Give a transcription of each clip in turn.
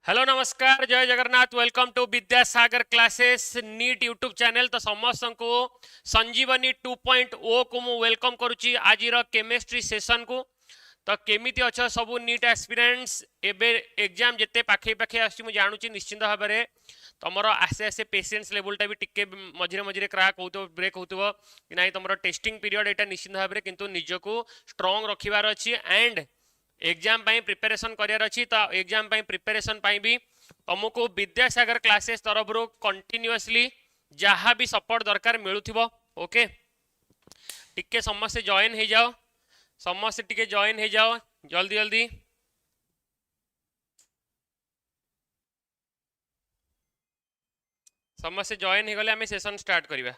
Hello नमस्कार जय Jagannath welcome to Vidyasagar classes NEET YouTube channel. तो समस्त को संजीवनी 2.0 को मु वेलकम करुच्ची आज केमिस्ट्री सेशन को। तो केमिति अच्छा सबू नीट एस्पिरेंट्स एबे एग्जाम जिते पाखे पाखे आसी जानूची निश्चिंत भाव में तुम आसे आसे पेशेंस लेवलटा भी टिके मझे मझे क्रैक हो ब्रेक हो कि ना तुम टेस्टिंग पीरियड यहाँ निश्चिंत भाव में किंतु निजको स्ट्रॉन्ग रखिबार अच्छी एंड एग्जाम पाई प्रिपरेशन करार अच्छी। तो एग्जाम पाई प्रिपरेशन पाई भी तुमको विद्यासागर क्लासेस तरफ कंटिन्यूअसली जहाँ भी सपोर्ट दरकार मिलूथिबो। ओके टिके समस्त जॉइन हो जाओ, समस्त टिके जॉइन हो जाओ जल्दी जल्दी। समस्त जॉइन हो गले आम सेशन स्टार्ट करिबा।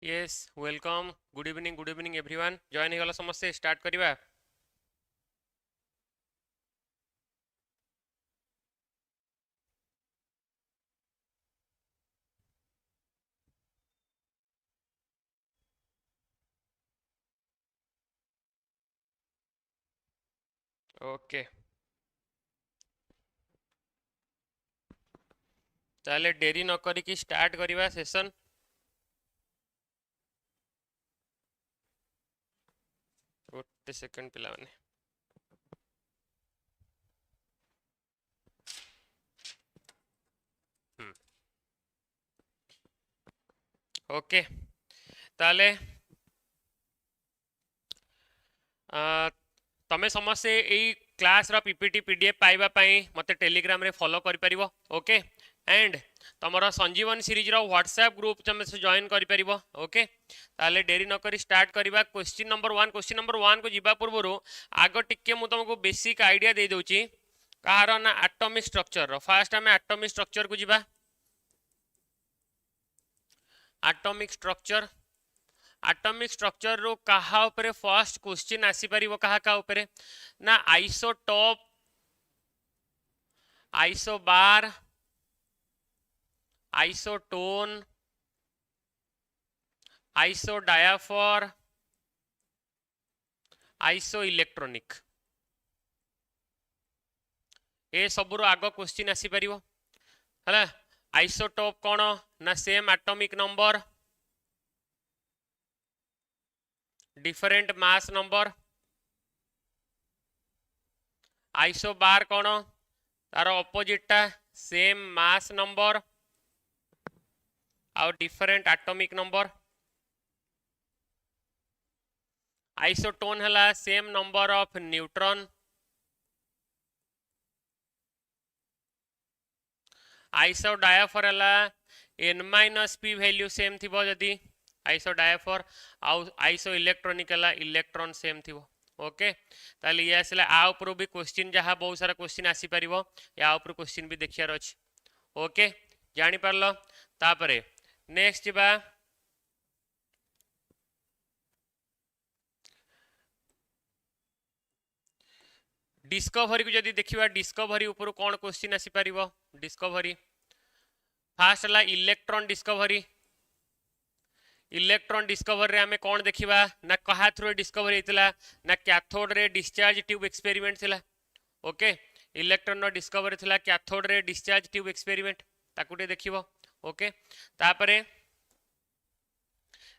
Yes welcome good evening everyone join हो गला समस्त स्टार्ट करिबा। ओके ताले डेरी न करिकी स्टार्ट करिबा सेशन। गोटे सेकंड पिला माने ओके ताले तमें समस्ते यही क्लास रा पीपीटी पीडीएफ पाइबा पाई मते टेलीग्राम रे फॉलो करि परिबो। ओके एंड तमरा संजीवन सीरीज रा व्हाट्सएप ग्रुप तमे से जॉइन करि परिबो। ओके ताले देरी न करी स्टार्ट करिबा। क्वेश्चन नंबर 1 को जिबा पूर्वरु आगो टिके मु तुमको बेसिक आइडिया दे दोची कहार ना एटॉमिक स्ट्रक्चर रो। फास्ट हमें एटॉमिक स्ट्रक्चर को जिबा। एटॉमिक स्ट्रक्चर एटॉमिक स्ट्रक्चर रो कहा उपरे फर्स्ट क्वेश्चन आसी परिबो कहा का उपरे ना isotope isobar isotone isodiaphere isoelectronic ए सबुरो आगो क्वेश्चन आसी परिबो हला। आइसोटॉप कौन ना same atomic number different mass number. Isobar कौन तार ऑपोजिटटा सेम मास नंबर और डिफरेंट एटॉमिक नंबर। आइसोटोन हला same number of neutron. Isodiaphere हला n-p वैल्यू सेम थिबो जदी आइसो डायाफॉर आइसो इलेक्ट्रॉनिक हला इलेक्ट्रॉन सेम थिबो। ओके ताले ये आसला आ ऊपर भी क्वेश्चन जहां बहुत सारा क्वेश्चन आसी परिबो या ऊपर क्वेश्चन भी देखियार अछि। ओके जानि परलो तापरे नेक्स्ट बा डिस्कवरी को जदी देखिबा डिस्कवरी ऊपर कौन क्वेश्चन आसी परिबो। डिस्कवरी फास्ट हला इलेक्ट्रॉन डिस्कवरी इलेक्ट्रॉन डिस्कवर रे आमे कौन देखिबा ना कहा थ्रू डिस्कवर हेतिला ना cathode ray discharge tube experiment थिला ओके इलेक्ट्रॉन रो डिस्कवर थिला cathode ray discharge tube experiment ताकुटे देखिबो ओके तापरे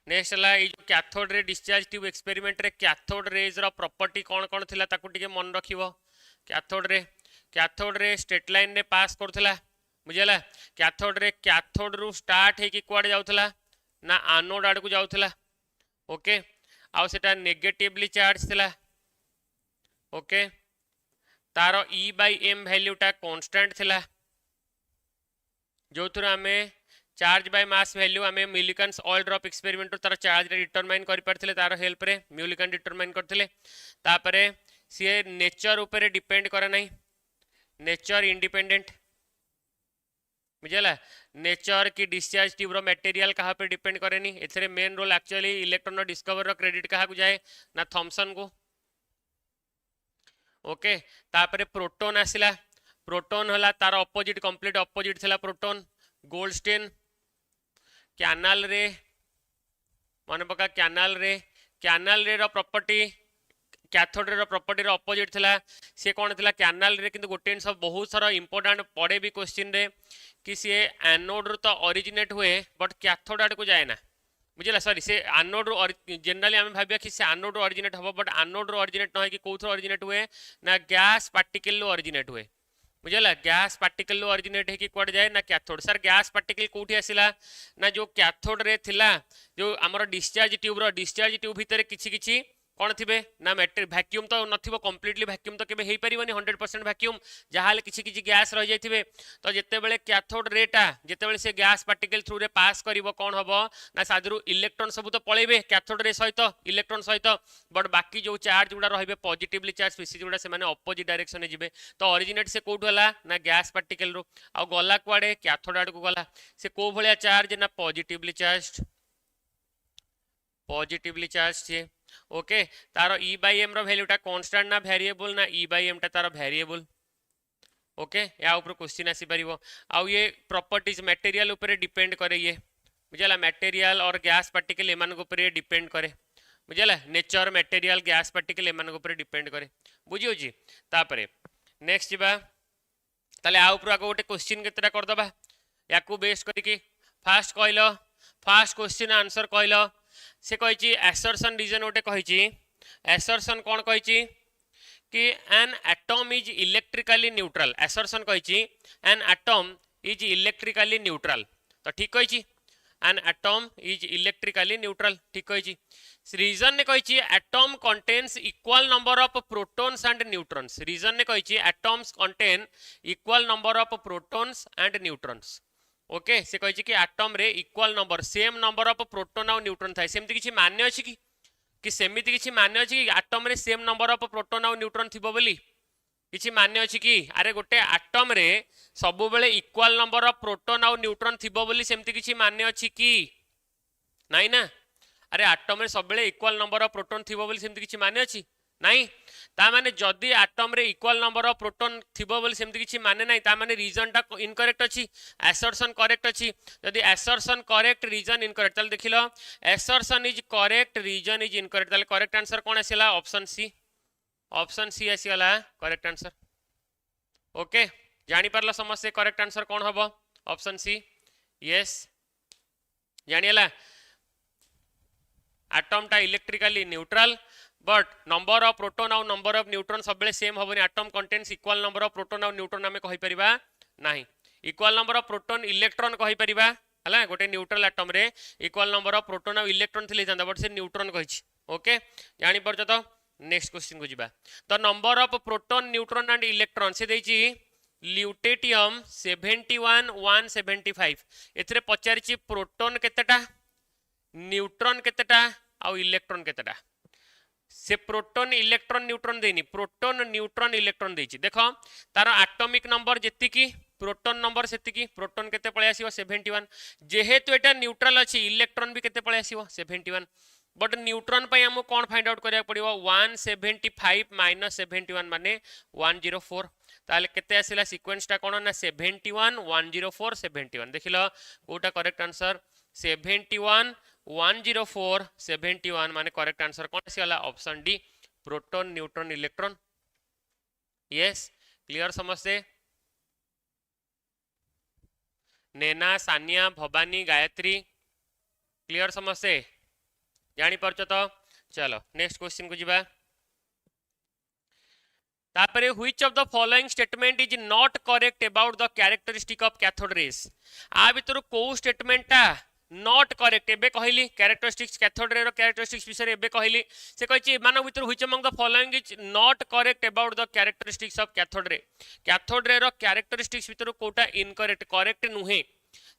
नेक्स्ट हला ई जो cathode ray discharge tube experiment रे कैथोड रेज रो प्रॉपर्टी कौन कौन थिला ताकु टिके मन रखिबो कैथोड रे स्ट्रेट लाइन रे पास करथला बुझिला कैथोड रे कैथोड रु स्टार्ट हे कि कुआडे जाउथला ना एनोड आड़ को जाउथला ओके आउ सेटा नेगेटिवली चार्ज थिला ओके तारो E बाय M वैल्यू टा कांस्टेंट थिला जो थ्रू हमें चार्ज बाय मास वैल्यू हमें मिलिकन्स ऑयल ड्रॉप एक्सपेरिमेंट तार चार्ज डिटरमाइन कर पारथिले तार हेल्प रे मिलिकन डिटरमाइन करथिले तापरे सी नेचर ऊपर डिपेंड करे नहीं नेचर इंडिपेंडेंट बुझला नेचर की डिस्चार्ज ट्यूब रो मटेरियल कहाँ पे डिपेंड करे नहीं एथरे main role actually electron discover रो क्रेडिट कहाँ को जाए ना थॉमसन को ओके तापरे प्रोटॉन आसिला प्रोटॉन हला तार ऑपोजिट कंप्लीट ऑपोजिट थिला प्रोटॉन गोल्डस्टेन कैनाल रे मन पका कैनाल रे रो प्रॉपर्टी कैथोड रे प्रॉपर्टी रो ऑपोजिट थिला से कोन थिला कैनाल रे किंतु गोटे सब बहुत सारा इंपोर्टेंट पड़े भी क्वेश्चन रे कि से एनोड रो तो ओरिजिनेट हुए बट कैथोड आड़ को जाए ना बुझला सॉरी से एनोड रो जनरली हम भाबिया कि से एनोड रो ओरिजिनेट हबो बट एनोड रो ओरिजिनेट न है कि कोथरो ओरिजिनेट हुए ना गैस पार्टिकल रो ओरिजिनेट हुए बुझला गैस पार्टिकल ओरिजिनेट है कि कुआडे जाए ना कैथोड सर गैस पार्टिकल कोठी आसिला ना जो कैथोड रे थिला जो हमर डिस्चार्ज ट्यूब भीतर किछि किछि कौन थे ना मैटर वैक्यूम तो नथिबो कंप्लीटली वैक्यूम तो केबे हेई परिबनी 100% वैक्यूम जहाले किछि किछि गैस रह जाइथिबे तो जेते बेले कैथोड रेटा जेते बेले से गैस पार्टिकल थ्रू रे पास करिवो कोन हबो ना सादरू इलेक्ट्रॉन सब तो पळेबे कैथोड रे सहित इलेक्ट्रॉन सहित बट बाकी जो चार्ज गुडा रहबे पॉजिटिवली चार्ज स्पीसीज गुडा से माने ऑपोजिट डायरेक्शन में जिबे तो ओरिजिनेट से कोठ होला ना गैस पार्टिकल रो आ गला कुआडे कैथोड आड़ को गला से को भलिया चार्ज ना पॉजिटिवली चार्ज छे ओके तारो E बाय M रो वैल्यू टा कांस्टेंट ना वेरिएबल ना E बाय M टा तारो वेरिएबल ओके या ऊपर क्वेश्चन आसी परिबो आ ये प्रॉपर्टीज मटेरियल ऊपर डिपेंड करे ये बुझला मटेरियल और गैस पार्टिकल एमान को ऊपर डिपेंड करे बुझला नेचर मटेरियल गैस पार्टिकल एमान को ऊपर डिपेंड करे बुझियो जी तापरे नेक्स्ट बा ताले आ ऊपर आगो गोटे क्वेश्चन केतरा कर दबा याकू बेस करके फास्ट कहलो फास्ट क्वेश्चन आंसर कहलो से कहिची assertion reason गोटे कहिची assertion कौन कहिची कि an atom is electrically neutral assertion कहिची an atom is electrically neutral तो ठीक कहिची an atom is electrically neutral ठीक कहिची reason ने कहिची atom contains equal number of protons and neutrons reason ने कहिची atoms contain equal number of protons and neutrons okay से कहिची कि atom रे equal number same number of proton और neutron थाए सेमति किछि मान्य अछि कि सेमिति किछि मान्य अछि कि एटम रे सेम नंबर ऑफ प्रोटॉन और न्यूट्रॉन थिबो बोली किछि मान्य अछि कि अरे गोटे एटम रे सब बेले इक्वल नंबर ऑफ प्रोटॉन और न्यूट्रॉन थिबो बोली सेमति किछि मान्य अछि कि नाही ना अरे एटम रे सब बेले इक्वल नंबर ऑफ प्रोटॉन थिबो बोली सेमति किछि मान्य अछि नहीं ता माने जदी एटम रे इक्वल नंबर ऑफ प्रोटॉन थिबो बोली सेमति किछि माने नाही ता माने रीजन टा इनकरेक्ट अछि assertion करेक्ट अछि जदी assertion करेक्ट रीजन इनकरेक्ट तल देखिलो assertion is correct reason is incorrect तल करेक्ट आंसर कोन आसीला ऑप्शन सी आसीला करेक्ट आंसर ओके जानि परला समस्या करेक्ट आंसर कोन हबो ऑप्शन सी यस जानिला एटम टा electrically neutral but number of proton और नंबर ऑफ न्यूट्रॉन सब बेले सेम होबनी atom contains equal number of proton और न्यूट्रॉन हमें कहि परिबा नाही equal number of proton electron कहि परिबा हला गोटे न्यूट्रल एटम रे इक्वल नंबर ऑफ प्रोटॉन और इलेक्ट्रॉन थिले जांदा बट से न्यूट्रॉन कहिछि ओके जानि परछ तो नेक्स्ट क्वेश्चन को जिबा तो number of proton neutron and electron से देछि ल्यूटेटियम 71 175 एथरे पचारिछि प्रोटॉन केतेटा न्यूट्रॉन केतेटा और इलेक्ट्रॉन केतेटा से प्रोटॉन इलेक्ट्रॉन न्यूट्रॉन देनी प्रोटॉन न्यूट्रॉन इलेक्ट्रॉन देछि देखो तार एटॉमिक नंबर जेति की प्रोटॉन नंबर सेति की प्रोटॉन केते पळे आसीबो 71 जेहेतु एटा न्यूट्रल अछि इलेक्ट्रॉन भी केते पळे आसीबो 71 बट न्यूट्रॉन पय हमु कोन फाइंड आउट करिया पड़िबो 175 माइनस 71 माने 104 ताले केते आसीला सीक्वेंस टा कोन ना 71 104 71 देखिलो कोटा करेक्ट आंसर 71 10471 माने करेक्ट आंसर कौन सी वाला option D proton neutron electron. Yes clear समझते नैना सानिया भवानी गायत्री क्लियर समझते जानी परछ तो चलो नेक्स्ट क्वेश्चन को जीवा तापरे which of the following statement is not correct about the characteristic of cathode rays आ भितर को स्टेटमेंटटा नॉट करेक्ट एबे कहली कैरेक्टरिस्टिक्स कैथोड रे रो कैरेक्टरिस्टिक्स विषय एबे कहली से कहिछि मान भितर which among the following is not correct about the characteristics of cathode ray रो कैरेक्टरिस्टिक्स भितर कोटा इनकरेक्ट करेक्ट नुहे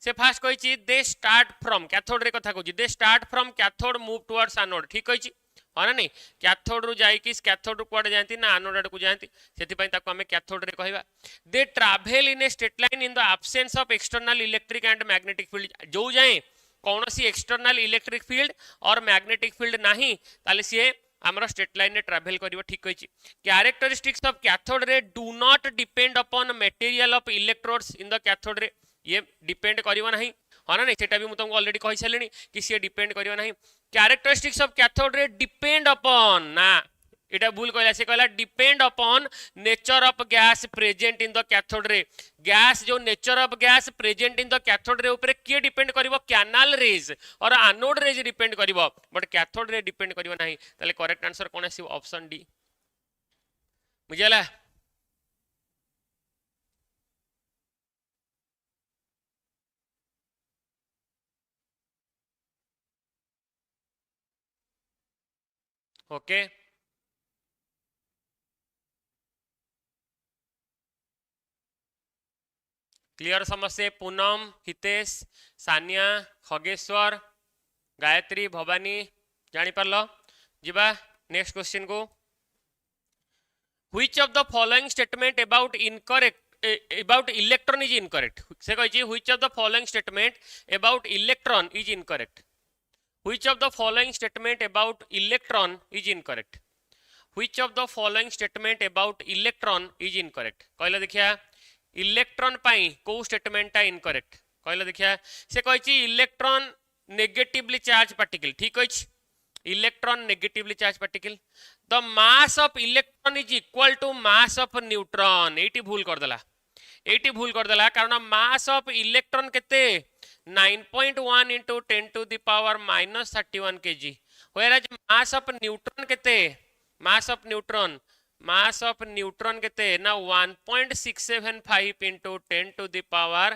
से फास्ट कहिछि they start from cathode ray कथा कहिछि they start from cathode move towards anode ठीक कहिछि हाँ ना नहीं कैथोड रु जाइकि कैथोड रु कुआडे जानती ना एनोड आड़ को जानती सेति पई ताको हमें कैथोड रे कहबा they travel in a straight line in the absence of external electric and magnetic field जो जाए कौन सी एक्सटर्नल इलेक्ट्रिक फील्ड और मैग्नेटिक फील्ड नहीं ताले सी आमर स्ट्रेट लाइन में ट्रैवल करिवो ठीक कहिछि characteristics of cathode ray do not depend upon material of electrodes in the cathode ray ये डिपेंड करिवो नहीं हाँ ना नहीं सेटा भी मु तुमको ऑलरेडी कहि सालेनी कि सी डिपेंड करिवो नहीं characteristics of cathode ray depend upon ना एटा भूल कहला से कहला depend upon nature of gas present in the cathode ray gas जो nature of gas present in the cathode ray ऊपर के डिपेंड करिवो कैनाल रेज और एनोड रेज डिपेंड करिवो बट कैथोड रे डिपेंड करिवो नहीं ताले करेक्ट आंसर कोन आसी ऑप्शन डी बुझला ओके क्लियर समस्या पूनम हितेश सानिया खगेश्वर गायत्री भवानी जानी पारलो जीवा नेक्स्ट क्वेश्चन को which of the following statement about electron is incorrect से कहिछि which of the following statement about electron is incorrect Which of the following statement about electron is incorrect? Which of the following statement about electron is incorrect? कहला देखिया electron पाई को statement incorrect कहला देखिया से कहिछि electron negatively charge particle ठीक अछि electron negatively charge particle the mass of electron is equal to mass of neutron एटी भूल कर देला कारण मास ऑफ इलेक्ट्रॉन केते 9.1 into 10 to the power minus 31 kg whereas mass of neutron केते mass of neutron केते ना 1.675 into 10 to the power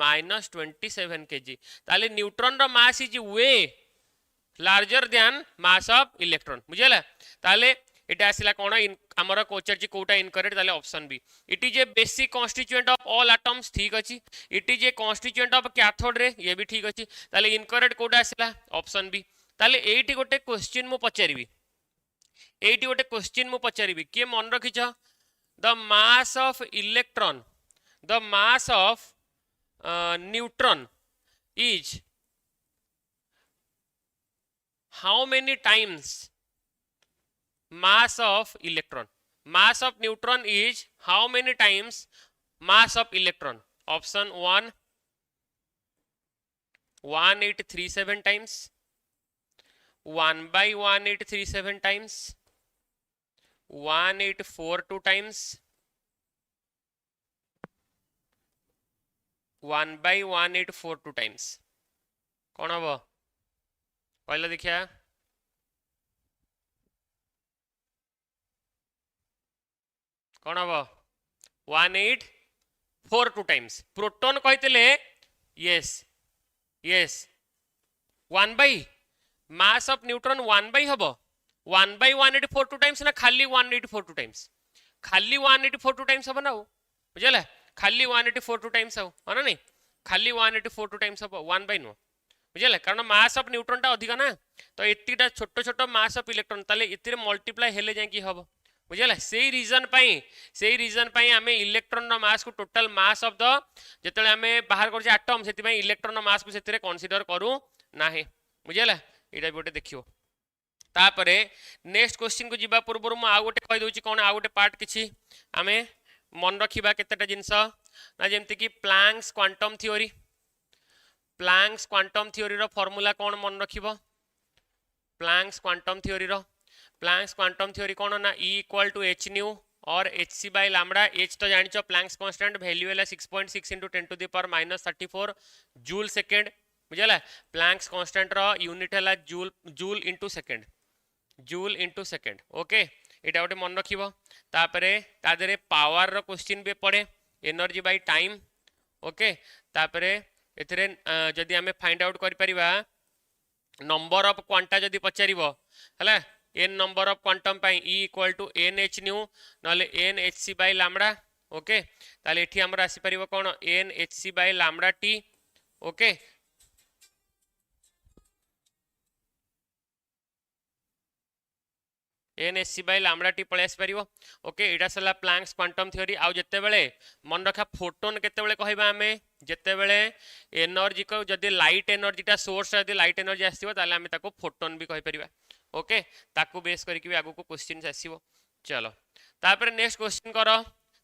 minus 27 kg ताले न्यूट्रॉन रो mass is way larger than mass of electron बुझला ताले एटा आसिला कोन हमर कोचर जी कोटा इनकरेक्ट ताले option B it is a basic constituent of all atoms ठीक अछि it is a constituent of cathode ray ये भी ठीक अछि ताले इनकरेक्ट कोटा आसिला ऑप्शन बी ताले एटी गोटे क्वेश्चन मु पचारिबी के मन रखिछ the mass of electron the mass of neutron is how many times mass of electron mass of neutron is how many times mass of electron option 1 1837 times 1 by 1837 times 1842 times 1 by 1842 times कौन हम कहला देखिया कौन हम 1842 times proton कहते yes 1 by mass of neutron 1 by हम 1 by 1842 times ना खाली 1842 टाइम्स खाली 1842 टाइम्स हम ना बुझला खाली 1842 टाइम्स हम ना नहीं खाली 1842 टाइम्स हम 1 बाई नो बुझला कारण मास ऑफ न्यूट्रॉन टा अधिक ना तो एतिटा छोट छोट मास ऑफ इलेक्ट्रॉन ताले इतिरे मल्टीप्लाई हेले जाय कि हम बुझला से रीजन पाई आमे इलेक्ट्रॉन रो मास को टोटल मास ऑफ द जेतले आमे बाहर कर एटम सेति पई इलेक्ट्रॉन रो मास को सेतिरे कंसीडर करू नाही बुझला एटा गोटे देखियो तापरे नेक्स्ट क्वेश्चन को जीवा पूर्व मु आ गोटे कहि दोची कोन आ गोटे पार्ट किछि आमे मन रखिबा केतेटा जिंस ना जेमति कि Planck's quantum theory Planck's quantum theory रो फार्मूला कौन मन रखिबो प्लैंक्स क्वांटम थ्योरी रो प्लैंक्स क्वांटम थ्योरी कौन ना E equal to h nu और hc बाय लैम्बडा h तो जानिचो प्लैंक्स कांस्टेंट वैल्यू है 6.6 into 10 to the power -34 joule second बुझला प्लैंक्स कांस्टेंट रो यूनिट है joule joule into second okay एटा गोटे मन रखिबो तापरे ता देरे पावर रो क्वेश्चन भी पड़े एनर्जी बाय टाइम ओके तापरे एथरे जदी हमें फाइंड आउट करि परिबा नंबर ऑफ क्वांटा जदी पचारिबो हला n नंबर ऑफ क्वांटम पाई E equal to n h nu नले n h c by lambda okay ताले एठी हमरा आसी परिबो कोन n h c by lambda t okay n h c by lambda t पळे आसी परिबो ओके एटा सला प्लैंक्स क्वांटम थ्योरी आ जत्ते बेले मन रखा फोटोन केते बेले कहबा हमें जत्ते बेले एनर्जी को जदी लाइट एनर्जीटा सोर्स जदी लाइट एनर्जी आसीबो ताले हमें ताको फोटोन भी कहि परिबा ओके ताकू बेस करके भी आगु को क्वेश्चन आसीबो चलो तापर नेक्स्ट क्वेश्चन करो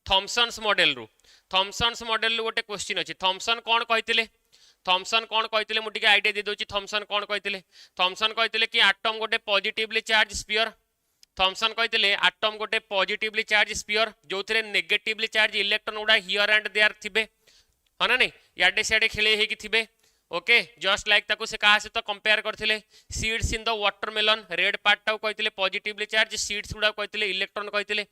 थॉमसन्स मॉडल रु गोटे क्वेश्चन अछि थॉमसन कोन कहितिले मु टिके आईडिया दे दोची थॉमसन कोन कहितिले कि एटम गोटे पॉजिटिवली चार्ज स्फीयर थॉमसन कहितिले एटम गोटे पॉजिटिवली चार्ज स्फीयर जोथिरे नेगेटिवली चार्ज इलेक्ट्रॉन उडा हियर एंड देयर थिबे हना नहीं याडे सियाडे खेले हे कि थिबे ओके जस्ट लाइक ताको से कहा से तो कंपेयर करथिले seeds in the watermelon red part टाउ कहितिले पॉजिटिवली चार्ज सीड्स उडा कहितिले इलेक्ट्रॉन कहितिले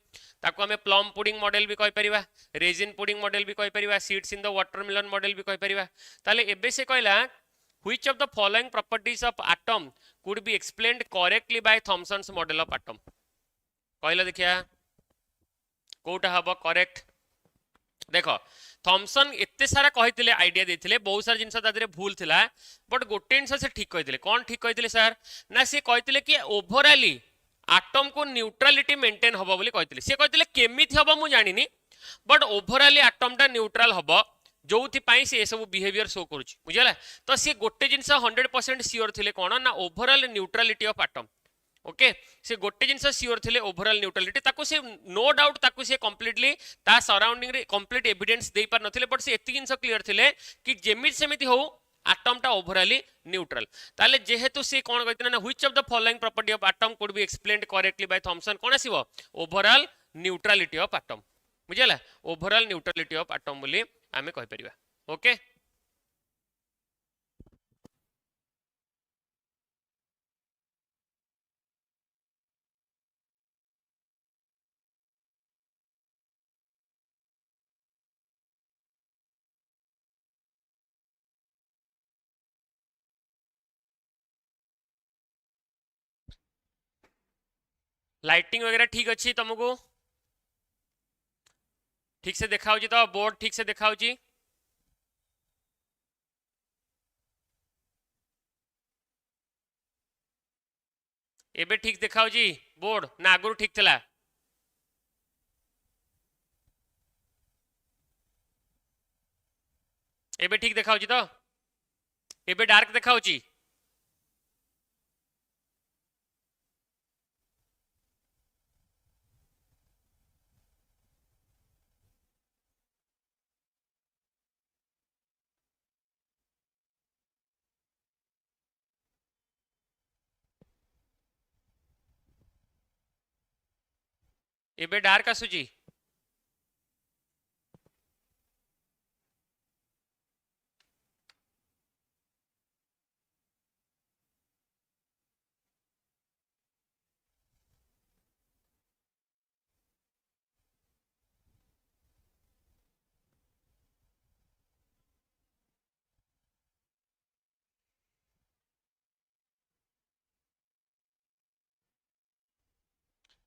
ताको हमें प्लम पुडिंग मॉडल भी कहि परिबा रेजिन पुडिंग मॉडल भी कहि परिबा seeds in the watermelon model भी कहि परिबा ताले एबे से कहला which of the following properties of atom could be explained correctly by Thomson's model of atom कहला देखिया कोटा हबो करेक्ट देखो थॉमसन एते सारा कहितिले आइडिया देथिले बहुत सारा जिंस तादरे भूल थिला बट गोटे जिंस से ठीक कहितिले कोन ठीक कहितिले सर ना से कहितिले कि ओवरऑली एटम को न्यूट्रलिटी मेंटेन हबो बोली कहितिले से कहितिले केमिति हबो मु जानिनी बट ओवरऑली एटम टा न्यूट्रल हबो जोथि पाई से सब बिहेवियर शो करूची बुझला तो से गोटे जिंस 100% श्योर थिले कोन ना overall neutrality of atom okay से गोटे जिंस श्योर थिले ओवरऑल न्यूट्रलिटी ताको से नो डाउट ताको से कंप्लीटली ता सराउंडिंग रे कंप्लीट एविडेंस देई पार नथिले बट से एति जिंस क्लियर थिले कि जेमिति सेमिति हो एटम टा ओवरऑली न्यूट्रल ताले जेहेतु से कोन कहितना ना which of the following property of atom could be explained correctly by Thomson कोन आसीबो ओवरऑल न्यूट्रलिटी ऑफ एटम बुझला ओवरऑल न्यूट्रलिटी ऑफ एटम बोली आमे कहि परिबा ओके लाइटिंग वगैरह ठीक अच्छी तुमको ठीक से देखा तो बोर्ड ठीक से देखा एबे ठीक देखा बोर्ड ना आगुरी ठीक थिला एबे ठीक देखा तो एबे डार्क देखा एबे डार्क आसुची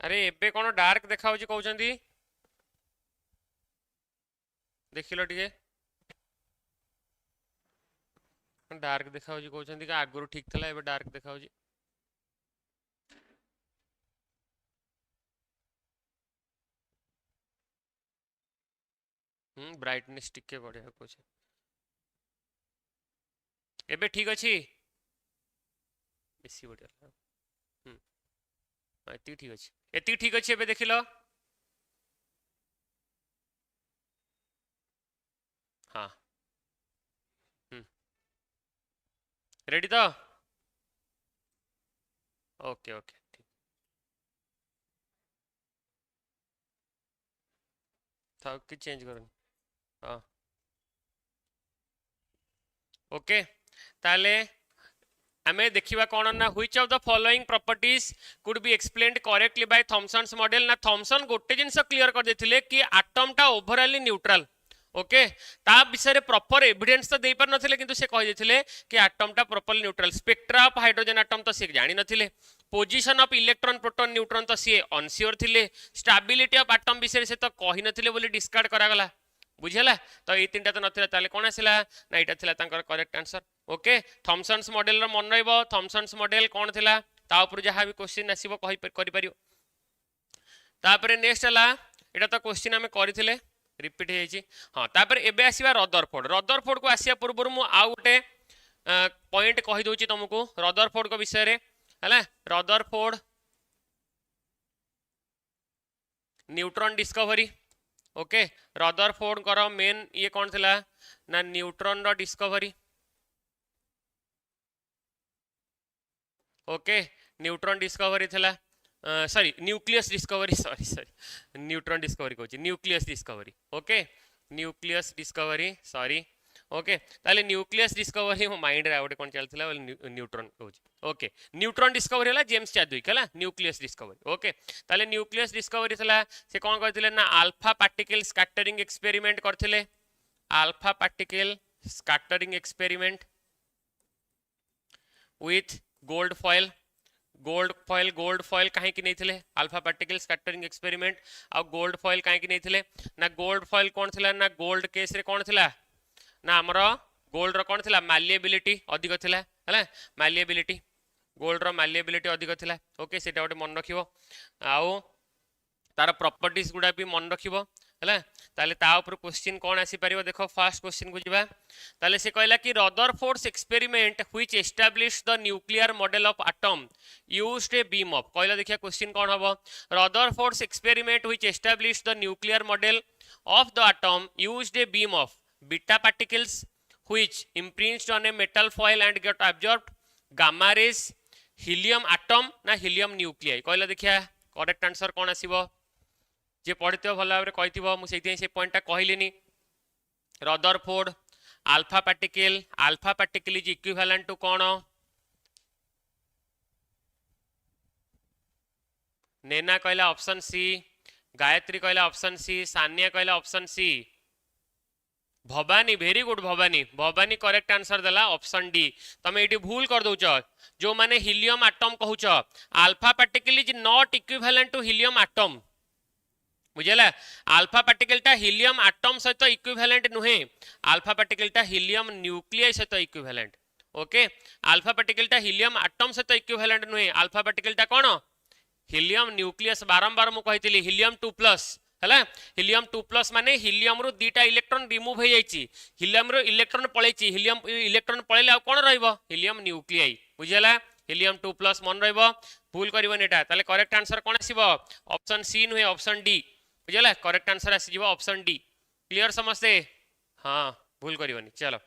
अरे एबे कौन डार्क देखा कहउछंती देखिलो टिके डार्क देखा कहउछंती का आगुरु ठीक थला एबे डार्क देखा ब्राइटनेस टिके बढ़िया कुछ एबे ठीक अछि बेसी बढ़िया एति ठीक अछि एबे देखिलो हाँ रेडी तो ओके ओके था कि चेंज करूँ हाँ ओके ताले आमे देखिबा कोन ना which of the following properties could be explained correctly by Thomson's model ना थॉमसन गोटे जिंस क्लियर कर देथिले कि एटम टा ओवरऑली न्यूट्रल ओके ता विषय प्रॉपर एविडेंस तो दे पर नथिले किंतु से कहि देथिले कि एटम टा properly neutral spectra of hydrogen atom तो से जानि नथिले position of electron proton neutron तो सी अनश्योर थिले स्टेबिलिटी ऑफ एटम विषय से तो कहि नथिले बोली डिस्कार्ड करा गला बुझेला तो ये तीनटा तो नथिला ताले कोन आसिला ना एटा थिला तांकर correct answer okay Thomson's model रो मन रहइबो थॉमसन्स मॉडल कोन थिला ता ऊपर जहां भी क्वेश्चन आसीबो कहि करि परियो तापरे नेक्स्ट हला एटा तो क्वेश्चन हमें करिथिले रिपीट हे छी हां तापरे एबे आसीबा रदरफोर्ड को आसिया पूर्व मु आ गोटे पॉइंट कहि दोची तुमको रदरफोर्ड को विषय रे हला Rutherford neutron discovery okay Rutherford कर मेन ये कौन थिला ना न्यूट्रॉन रो डिस्कवरी ओके न्यूट्रॉन डिस्कवरी थिला sorry nucleus discovery sorry neutron discovery कहूँ nucleus discovery okay nucleus discovery sorry okay ताले न्यूक्लियस डिस्कवरी मो माइंड रे आउट कोन चलथिला न्यूट्रॉन कहूँ ओके न्यूट्रॉन डिस्कवरी हला जेम्स चैडविक हला न्यूक्लियस डिस्कवरी ओके ताले न्यूक्लियस डिस्कवरी थिला से कोन करथिले ना अल्फा पार्टिकल स्कैटरिंग एक्सपेरिमेंट करथिले alpha particle scattering experiment with gold foil कहीं नहीं थिले अल्फा पार्टिकल स्कैटरिंग एक्सपेरिमेंट आ गोल्ड फॉइल कहीं नहीं थिले ना गोल्ड फॉइल कौन थिला ना गोल्ड केस रे कौन थिला ना हमरो गोल्ड रो कौन थिला माल्येबिलिटी अधिक थिला हला माल्येबिलिटी गोल्ड रो माल्येबिलिटी अधिक थिला ओके सेटा गोटे मन रखिबो आउ तार प्रॉपर्टीज गुडा भी मन रखिबो हला ताले ता ऊपर क्वेश्चन कौन आसी परिबो देखो फर्स्ट क्वेश्चन को जिबा ताले से कहला कि Rutherford's experiment which established the nuclear model of atom used a beam of कहला देखिया क्वेश्चन कौन हबो Rutherford's experiment which established the nuclear model of the atom used a beam of beta particles which impinged on a metal foil and got absorbed gamma rays helium atom ना helium nuclei कहला देखिया correct answer कौन आसीबो जे पढ़ितो भल भाव कहिथिबो मु सेति से पॉइंटटा कहलिनी Rutherford alpha particle is equivalent to कौन नैना कहला ऑप्शन सी गायत्री कहला ऑप्शन सी सान्या कहला option C Bhavani very good Bhavani correct answer देला ऑप्शन डी तमे एटी भूल कर दउछ जो माने हीलियम एटम कहूछ alpha particle is not equivalent to helium atom बुझेला अल्फा पार्टिकल टा हीलियम एटम सहित इक्विवेलेंट नुहे अल्फा पार्टिकल टा हीलियम न्यूक्लियस सहित इक्विवेलेंट ओके अल्फा पार्टिकल टा हीलियम एटम सहित इक्विवेलेंट नुहे अल्फा पार्टिकल टा कोन हीलियम न्यूक्लियस बारंबार मु कहितली हीलियम 2+ हला हीलियम 2+ माने हीलियम रो दीटा इलेक्ट्रॉन रिमूव हो जाईची हीलियम रो इलेक्ट्रॉन पळेची हीलियम इलेक्ट्रॉन पळेले आ कोन रहइबो हीलियम न्यूक्लियाई बुझेला हीलियम 2+ मन रहइबो भूल करिवो नेटा ताले करेक्ट आंसर कोन आसीबो ऑप्शन सी नुहे ऑप्शन डी बुझेला करेक्ट आंसर आसी जीवो ऑप्शन डी क्लियर समझते हाँ भूल करिवनी चलो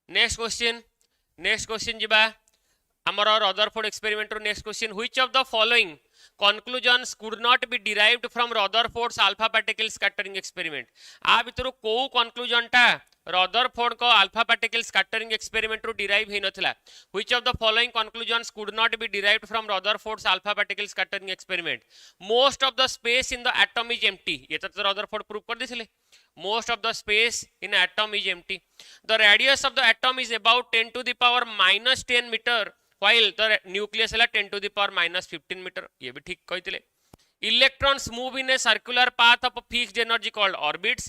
नेक्स्ट क्वेश्चन जीवा हमर रदरफोर्ड एक्सपेरिमेंट रो next question which of the following conclusions could not be derived from Rutherford's alpha particle scattering experiment आ भितर को conclusion टा रदरफोर्ड को अल्फा पार्टिकल स्कैटरिंग एक्सपेरिमेंट रो डिराइव हे नथिला which of the following conclusions could not be derived from Rutherford's alpha particle scattering experiment most of the space in the atom is empty ये तो Rutherford prove कर दिसले most of the space in atom is empty the radius of the atom is about 10 to the power -10 meter while the nucleus है 10 to the power -15 meter ये भी ठीक कहते electrons move in a circular path of fixed energy called orbits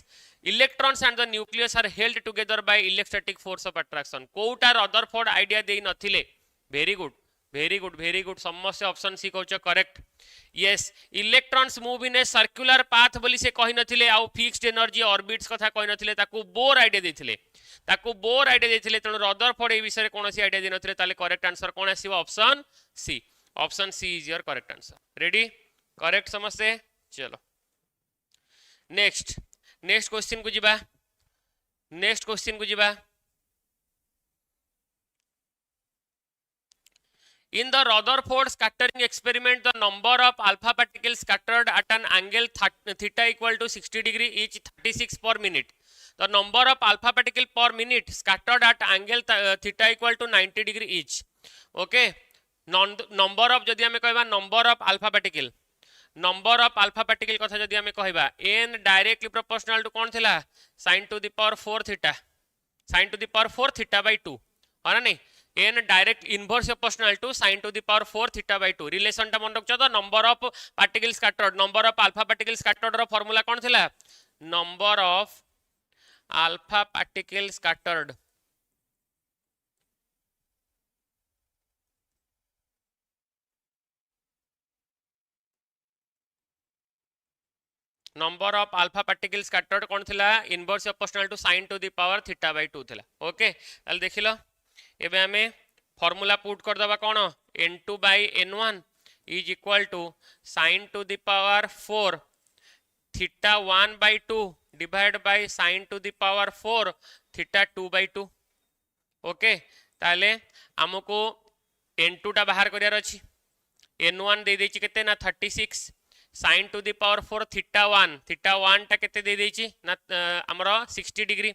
electrons and the nucleus are held together by electrostatic force of attraction कोटा Rutherford idea देई नथिले very good समस्त option C कहछ correct yes electrons move in a circular path बोली से कहि नथिले आ फिक्स्ड एनर्जी ऑर्बिट्स कथा कहि नथिले ताकू बोर आइडिया देथिले तण रदरफोर्ड ए विषय कोनोसी आइडिया दे नथिले ताले करेक्ट आंसर कोन आसीबो option C is your correct answer ready correct समझते चलो नेक्स्ट क्वेश्चन को जिबा In the Rutherford scattering experiment, the number of alpha particles scattered at an angle theta equal to 60 degree each 36 per minute. The number of alpha particle per minute scattered at angle theta equal to 90 degree each. Okay. Number of जदि आमे कहबा number of alpha particle, number of alpha particle कथा जदि आमे कहबा n directly proportional to कौन थिला sin to the power 4 theta, sin to the power 4 theta by 2 है ना नहीं, n direct inverse proportional to sin to the power 4 theta by 2 relation टा मन रखछ तो number of particles scattered, number of alpha particles scattered row formula कौन थिला number of alpha particles scattered number of alpha particles scattered कौन थिला inverse proportional to sin to the power theta by 2 थिला okay ताल देखिलो एबे हमें formula put कर दबा कोन n2 by n1 is equal to sin to the power 4 theta 1 by 2 divided by sin to the power 4 theta 2 by 2 okay ताले हमको n2 टा बाहर करियार अछि n1 दे देछि केते ना 36 sin to the power 4 theta 1 टा केते दे देछि ना हमरो 60 डिग्री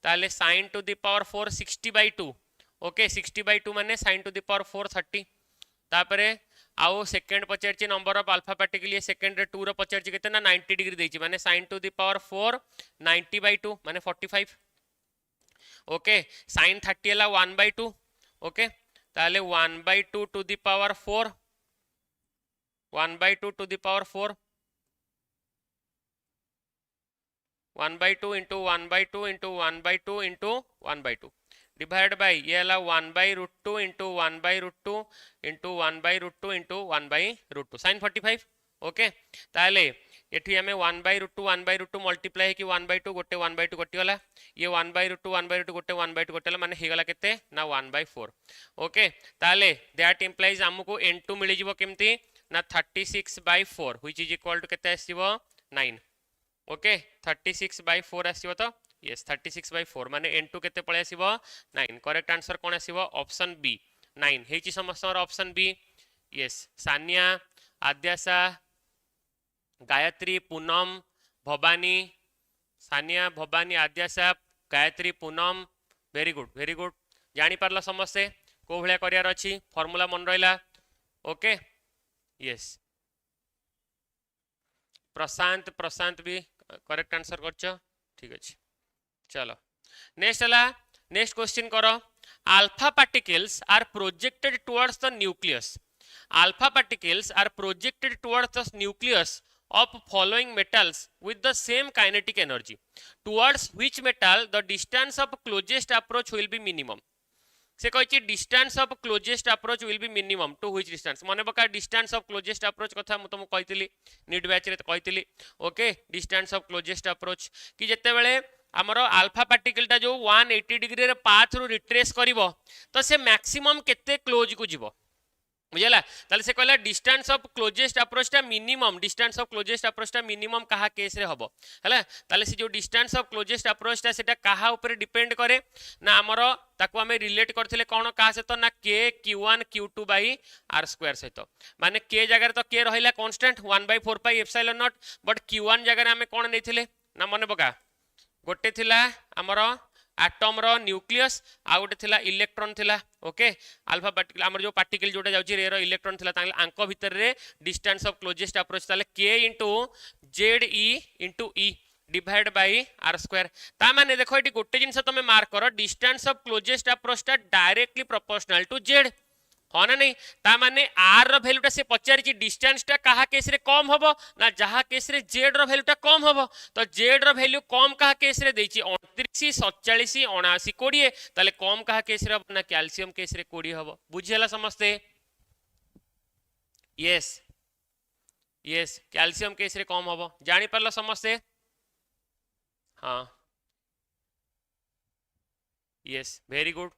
ताले sin to the power 4 60 by 2 okay 60 by 2 माने sin to the power 4 30 तापरे आउ सेकंड पचारछि नंबर ऑफ अल्फा पार्टिकल ये सेकंड रे 2 रो पचारछि केते ना 90 डिग्री देछि माने sin to the power 4 90 by 2 माने 45 ओके sin 30 हला 1 by 2 ओके ताले 1 by 2 to the power 4 1 by 2 to the power 4 1 by 2 into 1 by 2 into 1 by 2 into 1 by 2 divided by ये हला 1 by root 2 into 1 by root 2 into 1 by root 2 into 1 by root 2 sin 45 okay ताले एठी हमें 1 by root 2 1 by root 2 multiply कि 1 by 2 गोटे 1 by 2 गोटे वाला ये 1 by root 2 1 by root 2 गोटे 1 by 2 गोटे वाला माने हे गला केते ना 1 by 4 ओके ताले दैट इंप्लाइज हमको n2 मिली जिवो केमती ना 36 by 4 which is equal to केते आसीबो 9 ओके 36 by 4 आसीबो तो यस 36 by 4 माने n2 केते पळे आसीबो 9 करेक्ट आंसर कोन आसीबो ऑप्शन बी 9 हेची समस्या option B yes Sania Adyasha Gayatri Poonam Bhavani Sania Bhavani Adyasha Gayatri Poonam very good जानी पारला समस्ते को भलिया करियार अछि फार्मूला मन रहिला ओके यस प्रशांत भी करेक्ट आंसर करछ ठीक अछि चलो नेक्स्ट क्वेश्चन करो alpha particles are projected towards the nucleus alpha particles are projected towards the nucleus of following metals with the same kinetic energy towards which metal the distance of closest approach will be minimum से कहि distance of closest approach will be minimum to which distance मने बका distance of closest approach कथा मु तुम कहितली NEET batch रे कहितली okay distance of closest approach कि जते बेले हमरो अल्फा पार्टिकल टा जो 180 डिग्री रे पाथ रु रिट्रेस करिवो तो से मैक्सिमम केते क्लोज को जीवो बुझला ताले से कहला डिस्टेंस ऑफ क्लोजेस्ट अप्रोच टा minimum distance of closest approach टा मिनिमम कहा केस रे हबो हला ताले से जो डिस्टेंस ऑफ क्लोजेस्ट अप्रोच टा सेटा कहा ऊपर डिपेंड करे ना हमरो ताको हमें रिलेट करथिले कोन कहा से तो ना k q1 q2 by r square से तो माने k जगह तो k रहिला constant 1/4 pi epsilon not but q1 जगह हमें कोन नेथिले ना मने बका गोटे थिला हमरो एटम रो न्यूक्लियस आ गोटे थिला इलेक्ट्रॉन थिला ओके अल्फा पार्टिकल हमर जो पार्टिकल जोटा जाउची रे रो इलेक्ट्रॉन थिला तांगे आंको भीतर रे डिस्टेंस ऑफ क्लोजेस्ट अप्रोच ताले k into ze into e divide by r square ता माने देखो एटी गोटे जिंस तमे मार्क करो डिस्टेंस ऑफ क्लोजेस्ट अप्रोच ता डायरेक्टली प्रोपोर्शनल टू z हाँ ना नहीं ता माने r रो वैल्यू टा से पचारि डिस्टेंस टा कहा केस रे कम होबो ना जहा केस रे z रो वैल्यू टा कम होबो तो z रो वैल्यू कम कहा केस रे देछि 29 47 79 20 ताले कम कहा केस रे ना कैल्शियम केस रे 20 होबो बुझियला समझते यस कैल्शियम केस रे कम होबो जानि परलो समझते हाँ यस वेरी गुड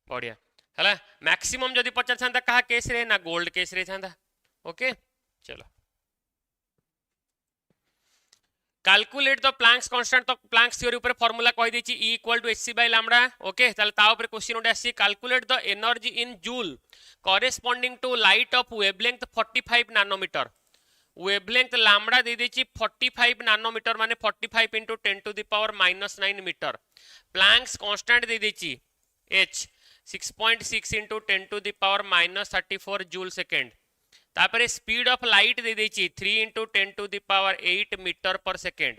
बढ़िया है मैक्सिमम जदि पचार था कहा केस रे ना गोल्ड केस रे था ओके चलो कैलकुलेट द प्लैंक्स कांस्टेंट तो प्लैंक्स थ्योरी ऊपर फार्मूला कहि देछि E equal to hc by lambda okay ताले ता ऊपर क्वेश्चन उठे आसी calculate the energy in joule corresponding to light of wavelength 45 nanometre wavelength lambda दे देछि 45 नैनोमीटर माने 45 into 10 to the power -9 metre Planck's constant दे देछि h 6.6 into 10 to the power -34 joule second तापर स्पीड ऑफ लाइट दे देछि 3 into 10 to the power 8 metre per second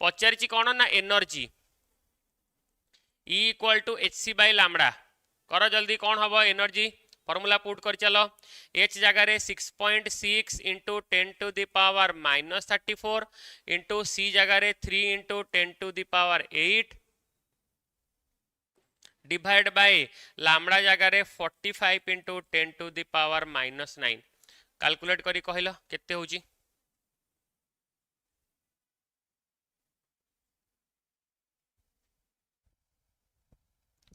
पचारिछि कोन ना energy E equal to hc by lambda कर जल्दी कौन हम एनर्जी फॉर्मूला पुट कर चलो h जगह 6.6 into 10 to the power -34 into c जगह 3 into 10 to the power 8 divide by lambda जगह 45 into 10 to the power -9 calculate करी कहलो केते होची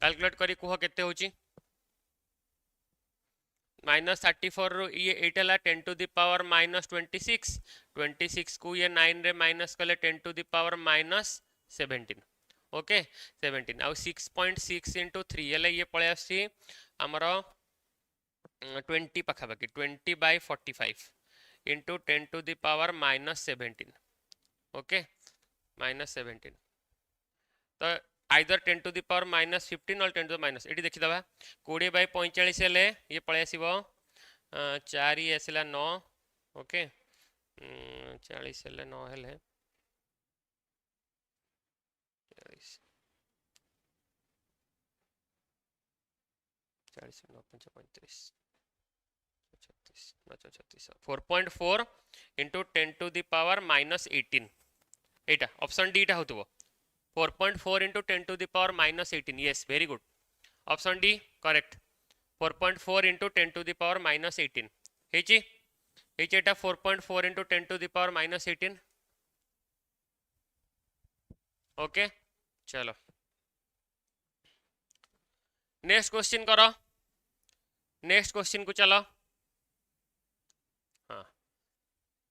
कैलकुलेट करी कुह केते होची -34 रो ये 8 हला 10 टू द पावर -26 26 को ये 9 रे माइनस कले 10 टू द पावर -17 ओके 17 आउ 6.6 into 3 हले ये पळे आसी हमर 20 पखा बाकी 20 by 45 into 10 to the power -17 okay -17 तो आइदर 10 टू द पावर -15 और 10 टू द माइनस एटी देखि दबा 20 by 45 हेले ये पळे आसीबो 4 ये आसिला 9 ओके 40 हेले 9 हेले 40 40 9 35 36 4.4 into 10 to the power -18 Etah option D टा होतबो 4.4 into 10 to the power -18 yes very good option D correct 4.4 into 10 to the power -18 हेची एटा 4.4 into 10 to the power -18 okay चलो नेक्स्ट क्वेश्चन करो नेक्स्ट क्वेश्चन को चलो हाँ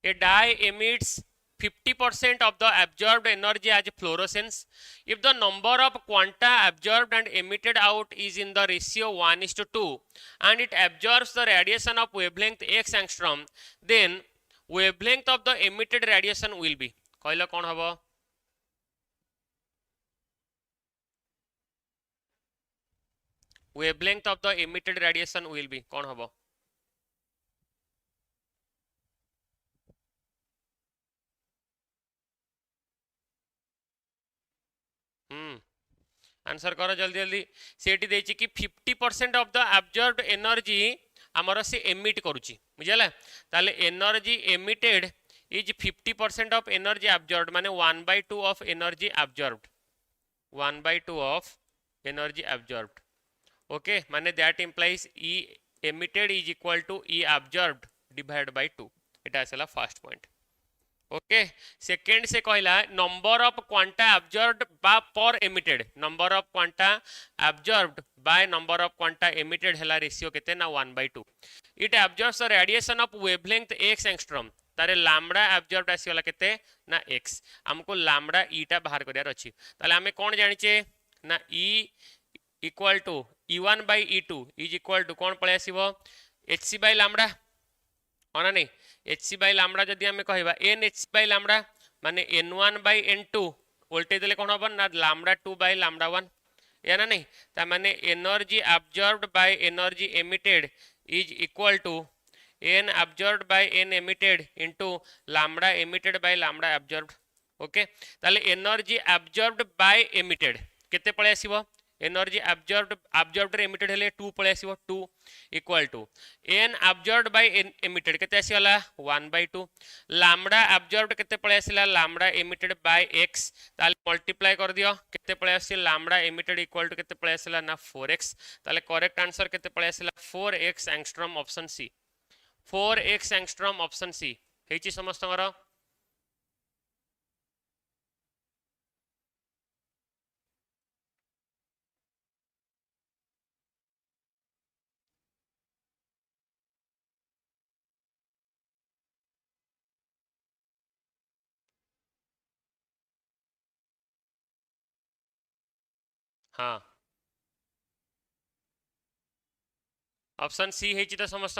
a dye emits 50% of the absorbed energy as fluorescence if the number of quanta absorbed and emitted out is in the ratio 1:2 and it absorbs the radiation of wavelength x angstrom then wavelength of the emitted radiation will be कहला कौन हबो wavelength of the emitted radiation will be कौन हबो answer करो जल्दी जल्दी सेठी देछि कि 50% ऑफ द एब्जॉर्ब्ड एनर्जी हमर से एमिट करूची बुझला ताले energy emitted is 50% of energy absorbed माने 1/2 of energy absorbed 1/2 of energy absorbed okay माने that implies E emitted is equal to E absorbed divide by 2 एटा आसला फर्स्ट पॉइंट ओके सेकेंड से कहला number of quanta absorbed per emitted number of quanta absorbed by number of quanta emitted हला ratio केते ना 1/2 it absorbs the radiation of wavelength x angstrom तारे lambda absorbed आसीला केते ना x हमको लैम्डा ई टा बाहर करियार अछि ताले हमें कोन जानिचे ना e equal to e1 by e2 is equal to कोन पळे आसीबो hc by लैम्डा होना नहीं hc by लैम्डा जदि हमें कहबा n hc by लैम्डा माने n1 by n2 वोल्टेज देले कोन होबन ना लैम्डा 2 by लैम्डा 1 या ना नहीं ता माने energy absorbed by energy emitted is equal to n absorbed by n emitted into lambda emitted by lambda absorbed okay ताले energy absorbed by emitted केते पळे आसीबो एनर्जी एब्जॉर्ब्ड रे एमिटेड हेले 2 पळे आसीबो 2 equal to n absorbed by n emitted केते आसीला 1/2 लैम्डा एब्जॉर्ब्ड केते पळे आसीला लैम्डा एमिटेड बाय x ताले मल्टीप्लाई कर दियो केते पळे आसी लैम्डा एमिटेड इक्वल टू केते पळे आसीला ना 4x ताले करेक्ट आंसर केते पळे आसीला 4x angstrom option C 4x angstrom option C हेची समस्तमरा हाँ ऑप्शन सी है तो समस्त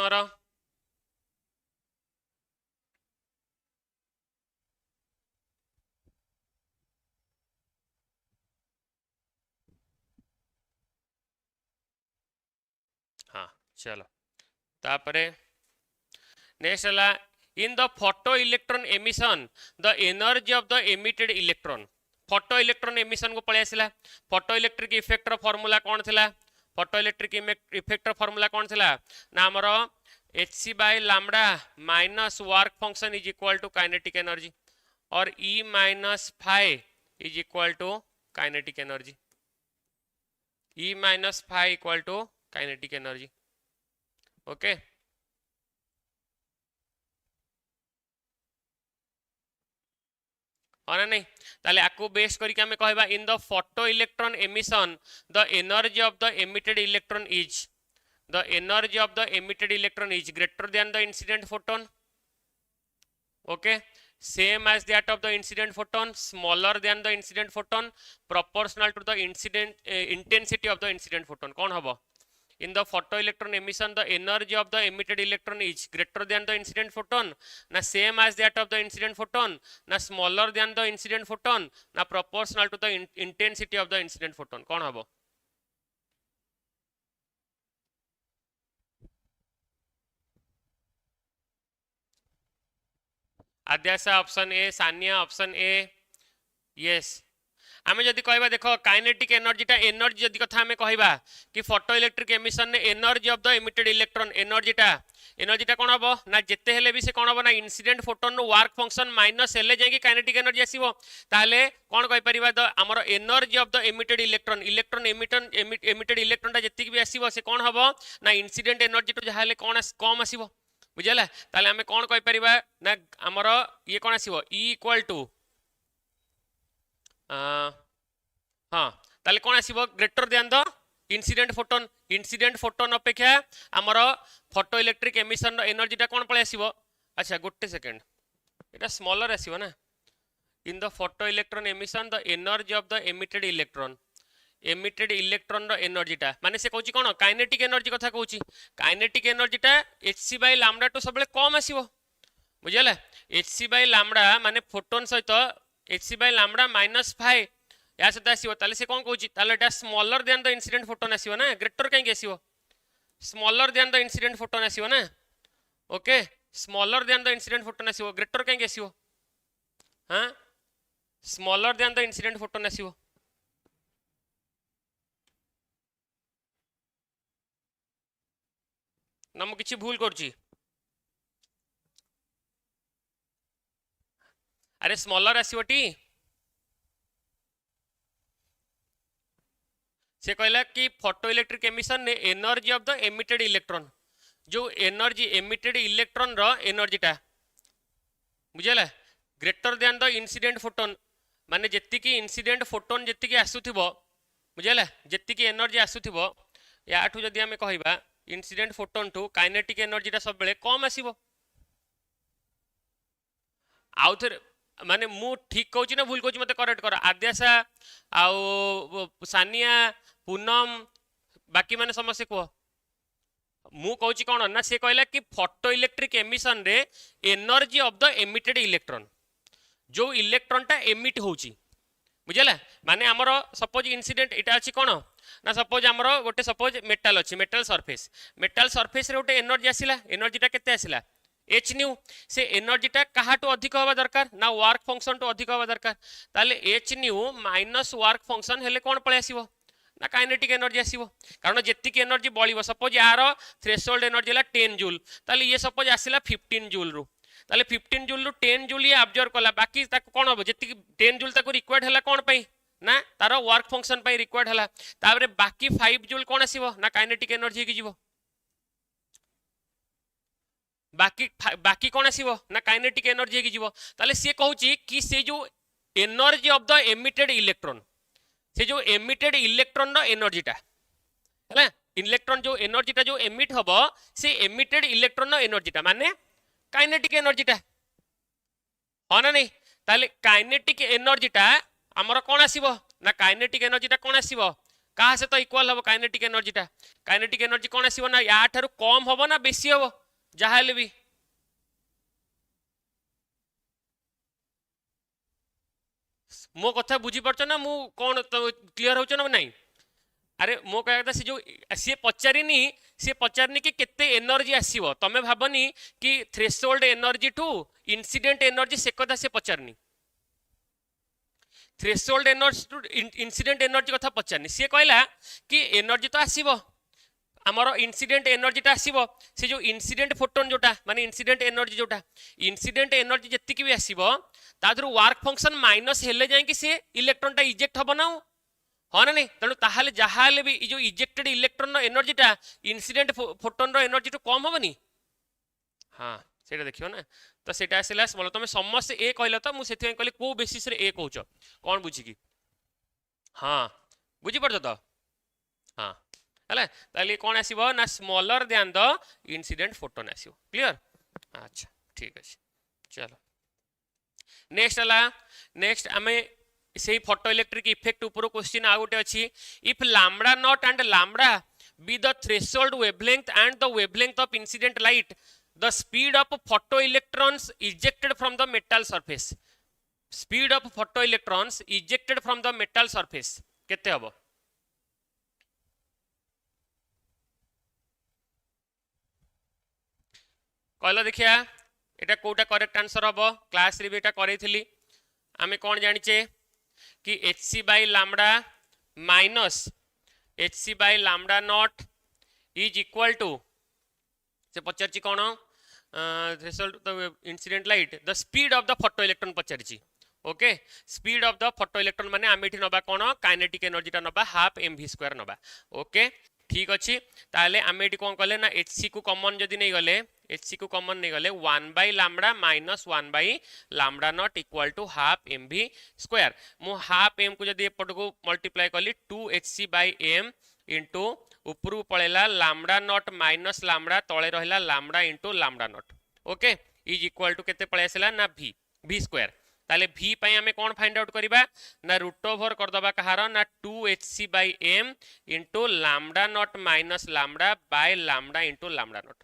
हाँ चलो तापरे नेक्स्ट है इन the photo electron emission the energy of the emitted electron photo electron emission को पळे आसिला फोटो इलेक्ट्रिक इफेक्टर फॉर्मूला कौन थिला फोटो इलेक्ट्रिक इफेक्टर फॉर्मूला कौन थिला ना हमरो hc by lambda minus work function is equal to kinetic energy और E minus phi is equal to kinetic energy E minus phi equal to kinetic energy okay हाँ नहीं ताले आकु base करके हमें कहबा in the photo electron emission the energy of the emitted electron is the energy of the emitted electron is greater than the incident photon okay same as that of the incident photon smaller than the incident photon proportional to the incident intensity of the incident photon कौन हबो in the photoelectron emission the energy of the emitted electron is greater than the incident photon na same as that of the incident photon na smaller than the incident photon na proportional to the intensity of the incident photon कौन हबो Adyasha option A Sania option A yes आमे जदि कहबा देखो kinetic एनर्जीटा energy जदि कथा आमे कहबा कि फोटो इलेक्ट्रिक एमिशन ने energy of the emitted electron एनर्जीटा कोन हबो ना जेते हेले भी से कोन हबो ना इंसिडेंट फोटोन नो वर्क फंक्शन माइनस हेले जाई काइनेटिक एनर्जी आसीबो ताले कोन कहि परिबा द हमर energy of the emitted electron emitted इलेक्ट्रॉनटा जेति भी आसीबो से कोन हबो ना इंसिडेंट एनर्जी तो जहाले कोन कम आसीबो बुझला ताले आमे कोन कहि परिबा ना हमर ये कोन आसीबो E इक्वल टू हाँ ताले कौन आसीबो greater than the incident photon अपेक्षा हमर फोटो इलेक्ट्रिक एमिशन एनर्जीटा कौन पळे आसीबो अच्छा गोटे सेकंड एटा स्मॉलर आसीबो ना in the photo electron emission the energy of the emitted electron रो एनर्जीटा माने से कहूची कोन काइनेटिक एनर्जी कथा कहूची काइनेटिक एनर्जीटा hc बाय लैम्बडा तो सबले कम आसीबो बुझला hc बाय लैम्बडा माने फोटोन सहित hc by lambda minus phi या सहित आसीबो ताले से कोन कहूची ताले एटा smaller than the incident photon आसीबो ना ग्रेटर काई आसीबो smaller than the incident photon आसीबो ना okay smaller than the incident photon आसीबो ग्रेटर काई आसीबो हां smaller than the incident photon आसीबो ना मु किछि भूल करची अरे स्मॉलर आसीबो टी से कहला कि फोटो इलेक्ट्रिक एमिशन ने energy of the emitted electron जो एनर्जी एमिटेड इलेक्ट्रॉन रो एनर्जीटा बुझला greater than the incident photon माने जेति की इंसिडेंट फोटोन जेति की आसुथिबो बुझला जेति की एनर्जी आसुथिबो याठू जदि हमें कहबा इंसिडेंट फोटोन टू काइनेटिक एनर्जीटा सब बेले कम आसीबो आउथर माने मु ठीक कहूची ना भूल कहूची मते करेक्ट कर आद्याशा आउ सानिया पूनम बाकी माने समस्या को मु कहूची कोन ना से कहला कि फोटो इलेक्ट्रिक एमिशन रे energy of the emitted electron जो इलेक्ट्रॉनटा एमिट होची बुझला माने हमरो सपोज इंसिडेंट एटा अछि कोन ना सपोज हमरो गोटे सपोज मेटल अछि मेटल सरफेस रे गोटे एनर्जी आसिला एनर्जीटा केते आसिला एच न्यू से एनर्जीटा काहाटू अधिक होबा दरकार ना वर्क फंक्शन टू अधिक होबा दरकार ताले H new minus work function हेले कोन पळे आसीबो ना काइनेटिक एनर्जी आसीबो कारण जेति की एनर्जी बळीबो सपोज यार थ्रेशोल्ड एनर्जी ला 10 जूल ताले ये सपोज आसिला 15 जूल रु ताले 15 जूल रु 10 जूल ये ऑब्जर्व कला बाकी ताको कोन होबो जेति की 10 जूल ताको रिक्वायर्ड हला कोन पई ना तारो वर्क फंक्शन पई रिक्वायर्ड हला ताबरे बाकी 5 जूल कोन आसीबो ना काइनेटिक एनर्जी की जीवो बाकी कौन आसीबो ना काइनेटिक एनर्जी की जीवो ताले से कहूची कि से जो energy of the emitted electron से जो एमिटेड इलेक्ट्रॉन रो एनर्जीटा हैला इलेक्ट्रॉन जो एनर्जीटा जो एमिट हबो से एमिटेड इलेक्ट्रॉन रो एनर्जीटा माने काइनेटिक एनर्जीटा हो ना नहीं ताले काइनेटिक एनर्जीटा हमर कोन आसीबो ना काइनेटिक एनर्जीटा कोन आसीबो कहा सहित इक्वाल हम काइनेटिक एनर्जीटा काइनेटिक एनर्जी कौन आसो ना या ठारू कम हम ना बेसी हम जहाँ भी मो कथा बुझी पार्छ ना मु कौन क्लीयर हो ना नहीं अरे मो कह था जो सी पचारिनी सी पचारनी कि केते एनर्जी आसीबो तमे भाबनी कि threshold energy to incident energy से कथा से पचारनी threshold energy to incident energy कथा पचारनी सी कहला कि एनर्जी तो आसीबो आमर इंसिडेंट एनर्जीटा आसीबो से जो इंसिडेंट फोटोन जोटा माने इंसिडेंट एनर्जी जोटा इंसिडेंट एनर्जी जति भी आसीबो ता दरु वर्क फंक्शन माइनस हेले जाय कि से इलेक्ट्रॉनटा इजेक्ट हबो ना हाँ ना नहीं तेणु ताहले जहाले भी जो इजेक्टेड इलेक्ट्रॉन एनर्जीटा इंसिडेंट फोटोन एनर्जी टू कम हेनी हाँ सेटा देखियो ना तो सेटा आसला बोलो तुम समस्त ए कहल तो मुझे कहली को बेसिस रे ए कहूच कौन बुझिकी हाँ बुझी पार्छ तो हाँ है ताले कौन आसीबो ना smaller than the incident photon आसीबो क्लियर अच्छा ठीक अच्छे चलो नेक्स्ट हला नेक्स्ट आमे से फोटो इलेक्ट्रिक इफेक्ट ऊपर क्वेश्चन आ गोटे अच्छी if lambda nought and lambda be the threshold wavelength and the wavelength of incident light the speed of photo electrons ejected from the metal surface speed of photo electrons ejected from the metal surface केते हबो कहला देखिया एटा कोटा correct answer हबो class रे बेटा करैथिली आमे कोन जानिचे कि hc by lambda minus hc by lambda nought is equal to से पचारची कोन threshold the incident light the speed of the photo electron पचारची okay speed of the photo electron माने आमे एठी नबा कोन काइनेटिक एनर्जीटा नबा हाफ mv² नबा ओके ठीक अच्छी ताले आमे एठी कोन कहले ना hc को कॉमन जदी नै गले hc को कॉमन नहीं गले 1 by lambda minus 1 by lambda not equal to half mv² मु हाफ m को जदी एपट को मल्टीप्लाई कली 2hc बाय m इंटू ऊपर पळेला लैम्बडा नॉट माइनस लैम्बडा तळे रहिला lambda into lambda not okay is equal to केते पळे आसेला ना v² ताले v पई हमें कौन फाइंड आउट करिबा ना रूट ओवर कर दबा कहार ना 2hc by m into lambda not minus lambda by lambda into lambda not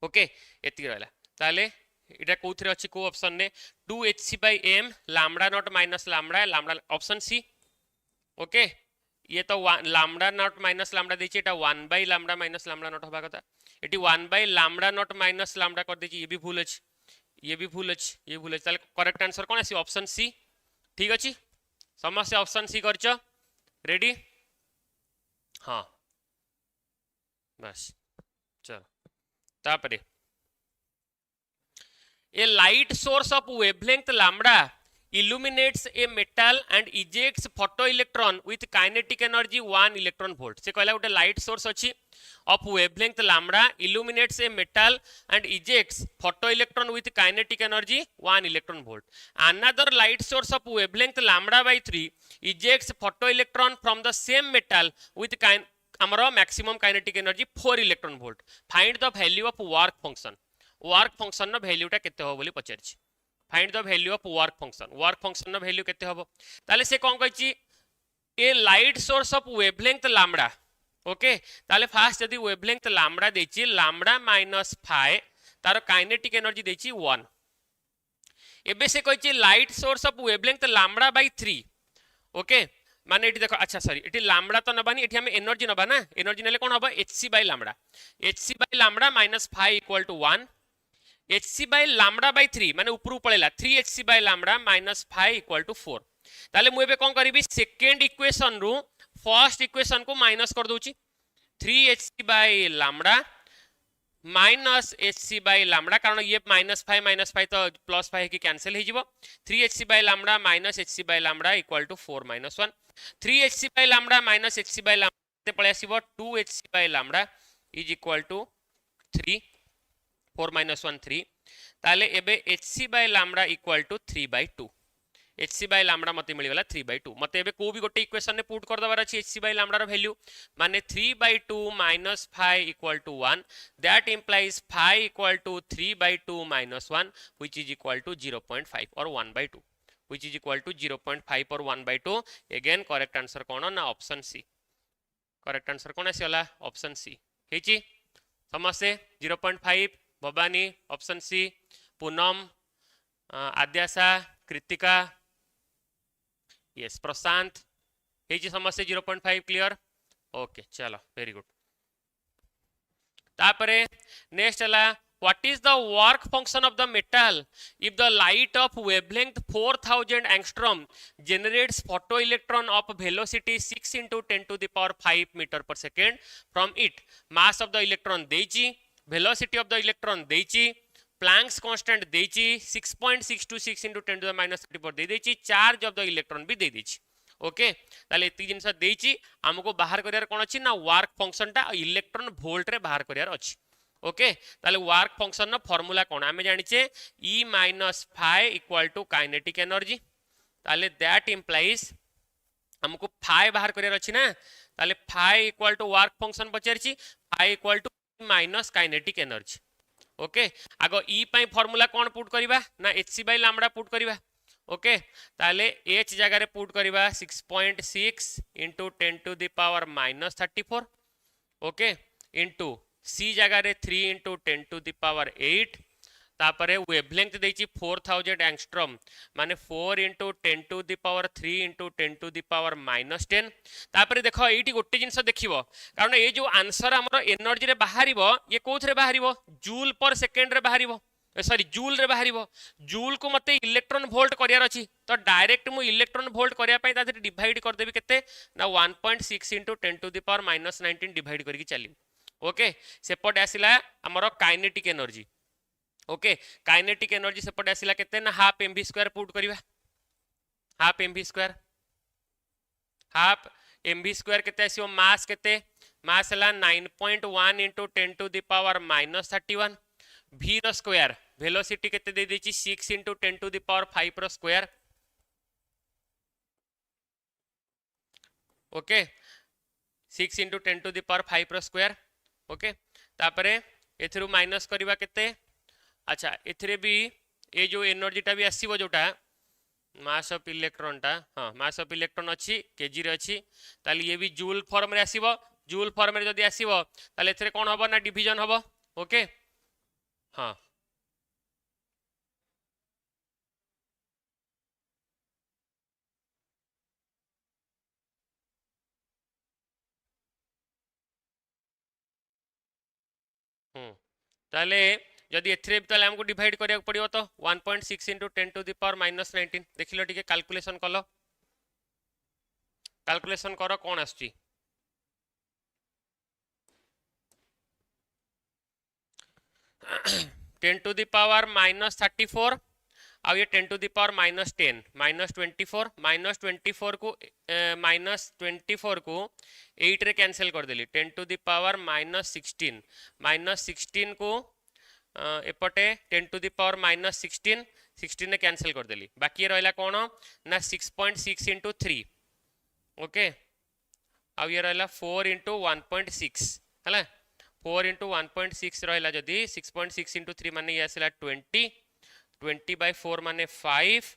okay एति रहला ताले इटा कोथरे अछि को ऑप्शन ने 2hc by m lambda not minus lambda lambda option C okay ये तो लैम्बडा नॉट माइनस लैम्बडा देछि एटा 1 by lambda minus lambda not होबा कथा एटी 1 by lambda not minus lambda कर देछि ये भी भूल अछि ये भी भूल अछि ये भूल अछि ताले करेक्ट आंसर कोन आसी ऑप्शन सी ठीक अछि समस्या ऑप्शन सी करछ रेडी हाँ बस चलो तापरे a light source of wavelength lambda illuminates a metal and ejects photoelectron with kinetic energy 1 electron volt से कहला गोटे light source अछि of wavelength lambda illuminates a metal and ejects photoelectron with kinetic energy 1 electron volt another light source of wavelength lambda by 3 ejects photoelectron from the same metal with amaro maximum kinetic energy 4 electron volt find the value of work function no value टा केते हो बोली पचारछि find the value of work function नो value केते होबो ताले से कोन कहछि a light source of wavelength lambda okay ताले फास्ट यदि वेवलेंथ लैम्बडा देछि लैम्बडा माइनस फाइ तार काइनेटिक एनर्जी देछि 1 एबे से कहछि light source of wavelength lambda by 3 okay माने एटी देखो अच्छा सॉरी एटी लैम्बडा तो नबानी एटी हम एनर्जी नबा ना एनर्जी नेले कोन होबा hc by lambda minus phi equal to 1 hc by lambda by 3 माने ऊपर पळेला 3 hc by lambda minus 5 equal to 4 ताले मु एबे कोन करिवि सेकंड इक्वेशन रु फर्स्ट इक्वेशन को माइनस कर दोची 3 hc by lambda minus hc by lambda कारण ये माइनस 5 तो प्लस 5 की कैंसिल हो जिवो 3 hc by lambda minus hc by lambda equal to 4 minus 1 3 hc by lambda minus hc by lambda पळे आसीबो 2 hc by lambda is equal to 3 4 minus 1 3 ताले एबे hc by lambda equal to 3 by 2 hc by lambda मते मिल गला 3 by 2 मते एबे को भी गोटे इक्वेशन ने पुट कर दबार अछि hc by lambda रो वैल्यू माने 3 by 2 minus 5 equal to 1 that implies 5 equal to 3 by 2 minus 1 which is equal to 0.5 or 1 by 2 which is equal to 0.5 or 1 by 2 again correct answer कोन ना option C correct answer कौन आसीगला option C हेची समस्ते 0.5 Bhavani option C Poonam Adyasha Kritika yes Prashant हेची समस्ते 0.5 clear okay चलो very good तापरे next हला what is the work function of the metal if the light of wavelength 4000 angstrom generates photoelectron of velocity 6 into 10 to the power 5 meter per second from it mass of the electron देची velocity of the electron देची Planck's constant देची 6.626 into 10 to the minus 34 देची charge of the electron भी दे देची okay ताले एति जिंस देची हमको बाहर करियार कोन अछि ना work function टा electron volt रे बाहर करियार अछि ओके ताले वर्क फंक्शन ना फार्मूला कोन हमें जानिचे E minus phi equal to kinetic energy ताले दैट इंप्लाइज हमको फाई बाहर करियार अछि ना ताले phi equal to work function पचारछि phi equal to minus kinetic energy okay आगो E पई फार्मूला कोन पुट करिबा ना hc बाय लैम्डा पुट करिबा ओके ताले h जगह रे पुट करिबा 6.6 into 10 to the power minus 34 okay into c जगह रे 3 into 10 to the power 8 तापरे वेवलेंथ देछि 4000 एंगस्ट्रॉम माने 4 into 10 to the power 3 into 10 to the power minus 10 तापरे देखो एठी गोटे जिंस देखिबो कारण ए जो आंसर हमरो एनर्जी रे बाहरिबो ये कोथरे बाहरिबो जूल पर सेकंड रे बाहरिबो सॉरी जूल रे बाहरिबो जूल को मते इलेक्ट्रॉन वोल्ट करियार अछि तो डायरेक्ट मु इलेक्ट्रॉन वोल्ट करिया पई ताते डिवाइड कर देबी केते ना 1.6 into 10 to the power minus 19 divide करके चली ओके सेपट आसिला हमरो kinetic energy okay kinetic energy सेपट आसिला केते ना हाफ mv स्क्वायर पुट करिवा हाफ mv स्क्वायर केते आसीओ मास केते मास हला 9.1 into 10 to the power minus 31 v row square velocity केते दे देछि 6 into 10 to the power 5 रो square okay 6 into 10 to the power 5 रो स्क्वायर ओके तापरे एथरु माइनस करबा केते अच्छा एथरे भी ए जो एनर्जी टा भी आसीबो जोटा मास ऑफ इलेक्ट्रॉन टा हां मास ऑफ इलेक्ट्रॉन अछि केजी रे अछि ताली ये भी जूल फॉर्म रे आसीबो जूल फॉर्म रे जदी आसीबो ताले एथरे कोन होबो ना डिवीजन होबो ओके हाँ ताले जदी एथरे ताले हमको डिवाइड करिया पड़ियो तो 1.6 into 10 to the power minus 19 देखिलो ठीक कैलकुलेशन कलो कैलकुलेशन करो कोन आछी 10 to the power minus 34 अब ये 10 to the power minus 10 minus 24 को -24 को 8 रे कैंसिल कर देली 10 to the power -16 को एपटे 10 to the power -16 ने कैंसिल कर देली बाकी रहला कोन ना 6.6 into 3 ओके अब ये रहला 4 into 1.6 हला 4 into 1.6 रहला जदी 6.6 into 3 माने ये आसला 20 by 4 माने 5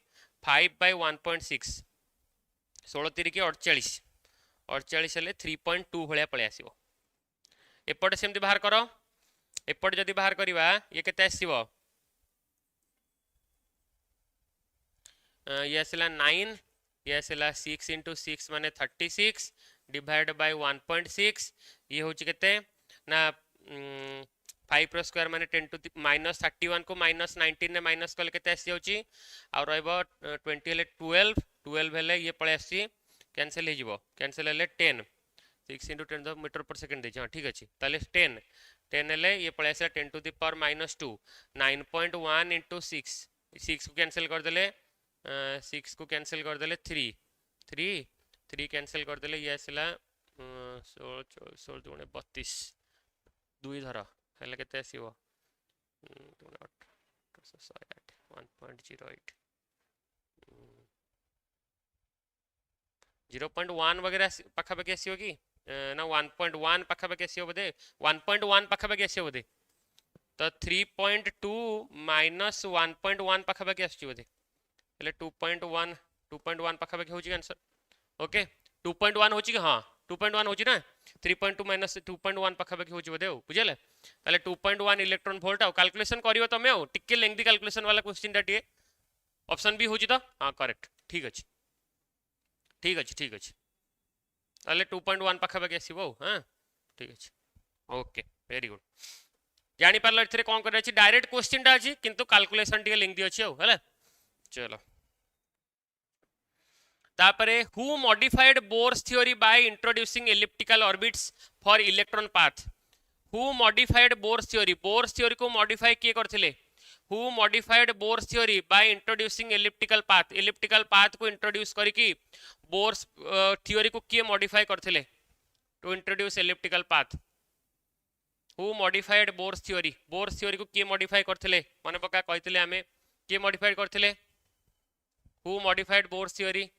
by 1.6 16 3 के 48 हेले 3.2 भलिया पळे आसीबो एपटे सेमति बाहर करो एपटे जदी बाहर करिवा ये केते आसीबो ये आसला 9 ये आसला 6 into 6 माने 36 डिवाइड by 1.6 ये होची केते ना 5 रो स्क्वायर माने 10 to the minus 31 को minus 19 ने माइनस कल केते आसी होची और रहबो 20 हेले 12 हेले ये पळे आसी कैंसिल हे जिवो कैंसिल हेले 10 6 into 10 मीटर पर सेकंड देछि हां ठीक अछि ताले 10 हेले ये पळे आसी 10 to the power -2 9.1 into 6 को कैंसिल कर देले 6 को कैंसिल कर देले 3 कैंसिल कर देले ये आसीला 16 दुणे 32 2 धर हेले केते आसीबो 1.08 0.1 वगैरह पाखा पाखी आसीबो कि ना 1.1 पाखा पाखी आसीबो बोधे 1.1 पाखा पाखी आसीबो बोधे तो 3.2 माइनस 1.1 पाखा पाखी आसी बोधे हेले 2.1 पाखा पाखी होची आंसर ओके 2.1 होची कि हां 2.1 होची ना 3.2 माइनस 2.1 पाखापाखि होची बोधे बुझले ताले 2.1 इलेक्ट्रॉन वोल्ट आ कैलकुलेशन करियो तमे आ टिके लेंथी कैलकुलेशन वाला क्वेश्चन टा टिए ऑप्शन बी होची तो हां करेक्ट ठीक अछि ठीक अछि ताले 2.1 पाखापाखि आसीबो हां ठीक अछि ओके वेरी गुड जानि पारलो एथरे कोन करे अछि डायरेक्ट क्वेश्चन टा अछि किंतु कैलकुलेशन टिके लेंथी अछि आ हला चलो तापरे who modified Bohr's theory by introducing elliptical orbits for electron path who modified Bohr's theory को मॉडिफाई किए करथिले who modified Bohr's theory by introducing elliptical path को इंट्रोड्यूस करिकी बोर्स थ्योरी को किए मॉडिफाई करथिले to introduce elliptical path who modified Bohr's theory को किए मॉडिफाई करथिले माने पका कहिथिले हमें किए मॉडिफाई करथिले हु मॉडिफाइड बोर्स थ्योरी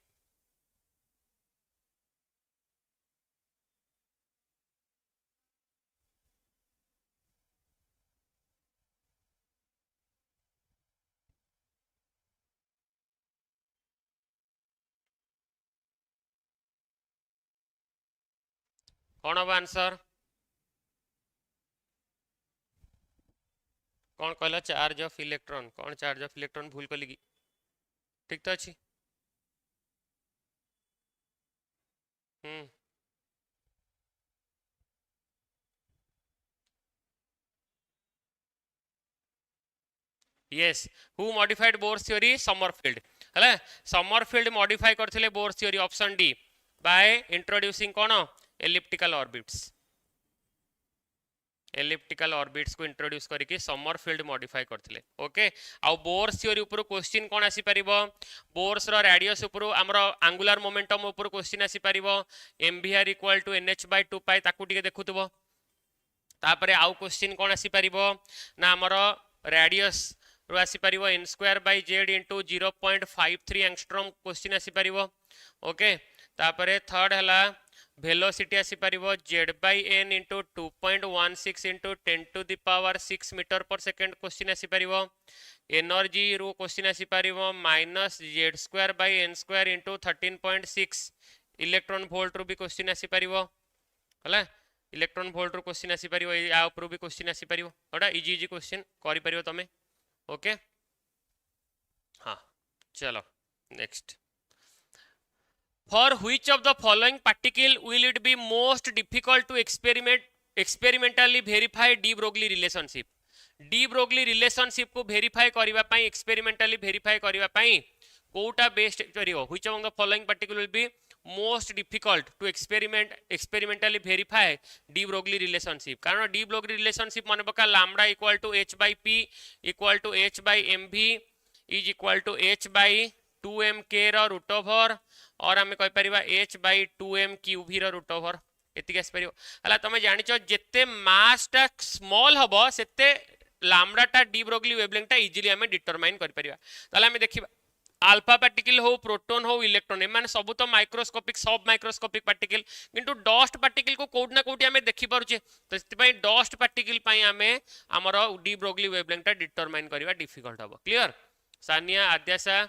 कौन हम आंसर कौन कहला चार्ज ऑफ इलेक्ट्रॉन कौन चार्ज ऑफ इलेक्ट्रॉन भूल कली की ठीक तो अच्छी yes who modified Bohr's theory Sommerfeld है समरफील्ड मॉडिफाई करथिले Bohr's theory option D by introducing कौन एलिप्टिकल ऑर्बिट्स को इंट्रोड्यूस करके समरफील्ड मॉडिफाई करथिले ओके आ बोर्स थ्योरी ऊपर क्वेश्चन कोन आसी परिबो बोर्स रो रेडियस ऊपर हमरो एंगुलर मोमेंटम ऊपर क्वेश्चन आसी परिबो mvr इक्वल टू nh/2 पाई ताकू टिके देखुतबो तापरे आउ क्वेश्चन कोन आसी परिबो ना हमरो रेडियस रो आसी परिबो n² / z * 0.53 एंगस्ट्रॉम क्वेश्चन आसी परिबो ओके तापरे थर्ड हला वेलोसिटी आसी परिबो z/n * 2.16 * 10⁻⁶ metre per second question आसी परिबो एनर्जी रो क्वेश्चन आसी परिबो -z² / n² * 13.6 इलेक्ट्रॉन वोल्ट रो भी क्वेश्चन आसी परिबो हला इलेक्ट्रॉन वोल्ट रो क्वेश्चन आसी परिबो या ऊपर भी क्वेश्चन आसी परिबो ओडा इजी क्वेश्चन करि परिबो तमे ओके हाँ चलो next for which of the following particle will it be most difficult to experimentally verify de Broglie relationship को वेरीफाई करबा पई एक्सपेरिमेंटली वेरीफाई करबा पई कोटा बेस्ट करियो which of the following particle will be most difficult to experimentally verify de Broglie relationship कारण de Broglie relationship मन पका lambda equal to h/p equal to h/mv is equal to h/2m k रो root over और हमें कहि परिबा h/2m cube रो root over एतिक आस परिबो हला तमे जानि छ जेते मास टा स्मॉल हबो सेते लैम्डा टा डी ब्रोगली वेवलेंथ टा इजीली हमें डिटरमाइन कर परिबा तले हमें देखिबा अल्फा पार्टिकल हो प्रोटॉन हो इलेक्ट्रॉन माने सब तो माइक्रोस्कोपिक सब माइक्रोस्कोपिक पार्टिकल किंतु डस्ट पार्टिकल को कोड ना कोड हमें देखि पारुचे तो सेति डस्ट पार्टिकल पई हमें हमरो डी ब्रोगली वेवलेंथ टा डिटरमाइन करबा डिफिकल्ट हबो क्लियर सानिया आद्यासा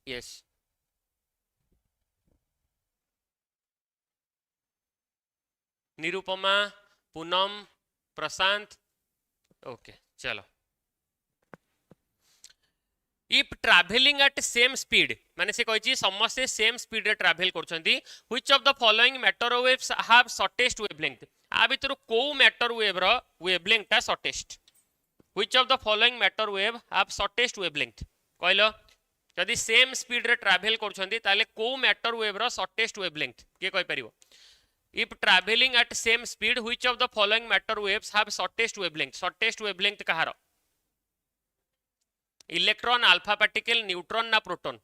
यस निरुपमा पूनम प्रशांत ओके चलो if traveling at same speed माने से कहि समस्त सेम स्पीड रे ट्रैवल करछंती which of the following matter waves have shortest wavelength आ भीतर को मैटर वेव रो वेवलेंथ ता shortest which of the following matter wave have shortest wavelength कहलो यदि सेम स्पीड रे ट्रैवल करछंती ताले को मैटर वेव रो शॉर्टेस्ट वेवलेंथ के कहि परिबो if traveling at same speed which of the following matter waves have shortest wavelength कहारो electron alpha particle neutron ना proton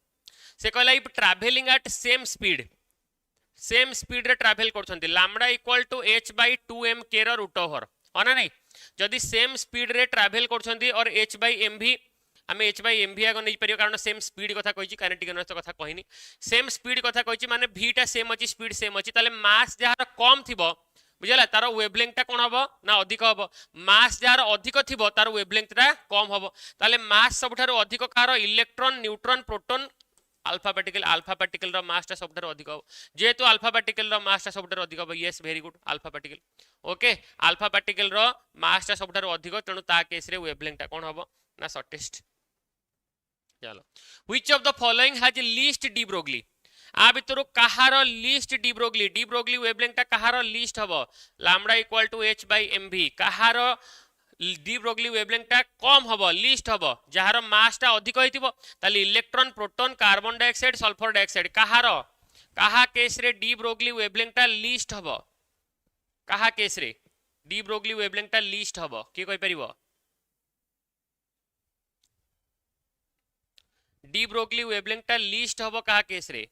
से कहला if travelling at same speed रे ट्रैवल करछंती lambda equal to h/2m k रो root over होना नहीं जदि सेम स्पीड रे ट्रैवल करछंती और h/mv हमें h/mv आगो नहीं परियो कारण सेम स्पीड कथा कहिची काइनेटिक एनर्जी कथा कहिनी सेम स्पीड कथा कहिची माने v टा सेम अछि स्पीड सेम अछि ताले मास जहार कम थिबो बुझला तार वेवलेंथ टा कोन हबो ना अधिक हबो मास जार अधिक थिबो तार वेवलेंथ टा कम हबो ताले मास सबठारो अधिक कार electron neutron proton alpha particle रो मास टा सबठार अधिक हो जेहेतु अल्फा पार्टिकल रो मास टा सबठार अधिक हो yes very good alpha particle okay alpha particle रो मास टा सबठार अधिक तेणु ता केस रे वेवलेंथ टा कोन हबो ना शॉर्टेस्ट चलो which of the following has least de Broglie आ भितर कहार लीस्ट डी ब्रोगली वेवलेंथ टा कहार लीस्ट हबो lambda equal to h by mv कहार डी ब्रोगली वेवलेंथ टा कम हबो लीस्ट हबो जहार मास टा अधिक होइतिबो ताली electron proton carbon dioxide sulphur dioxide कहार कहा केस रे डी ब्रोगली वेवलेंथ टा लीस्ट हबो कहा केस रे डी ब्रोगली वेवलेंथ टा लीस्ट हबो की कहि परिबो डी ब्रोगली वेवलेंथ टा लीस्ट हबो कहा केस रे